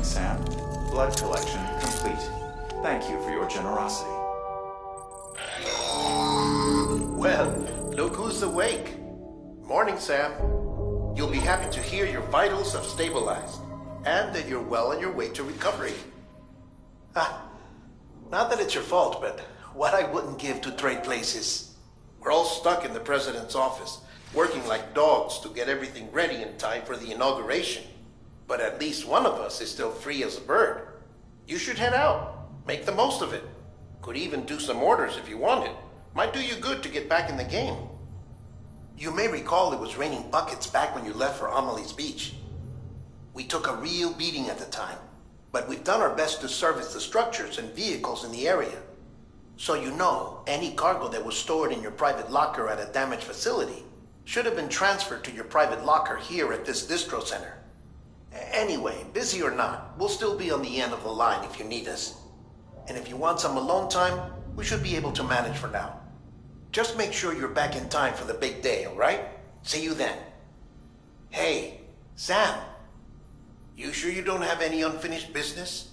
Sam. Blood collection complete. Thank you for your generosity. Well, look who's awake. Morning, Sam. You'll be happy to hear your vitals have stabilized, and that you're well on your way to recovery. Not that it's your fault, but what I wouldn't give to trade places. We're all stuck in the president's office, working like dogs to get everything ready in time for the inauguration. But at least one of us is still free as a bird. You should head out. Make the most of it. Could even do some orders if you wanted. Might do you good to get back in the game. You may recall it was raining buckets back when you left for Amelie's Beach. We took a real beating at the time, but we've done our best to service the structures and vehicles in the area. So you know, any cargo that was stored in your private locker at a damaged facility should have been transferred to your private locker here at this distro center. Anyway, busy or not, we'll still be on the end of the line if you need us. And if you want some alone time, we should be able to manage for now. Just make sure you're back in time for the big day, all right? See you then. Hey, Sam. You sure you don't have any unfinished business?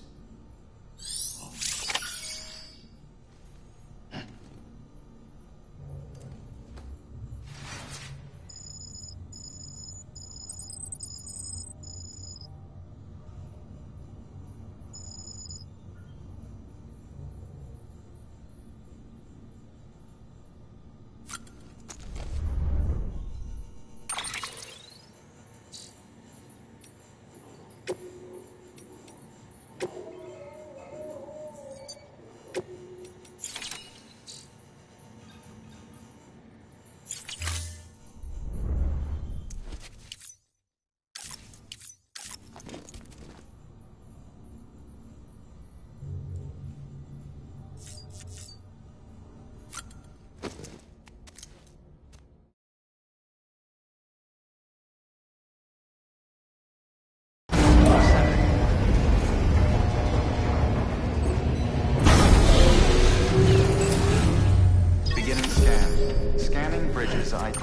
Beginning scan. Scanning bridges ID.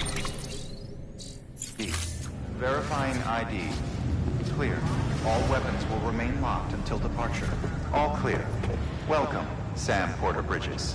Verifying ID. Clear. All weapons will remain locked until departure. All clear. Welcome, Sam Porter Bridges.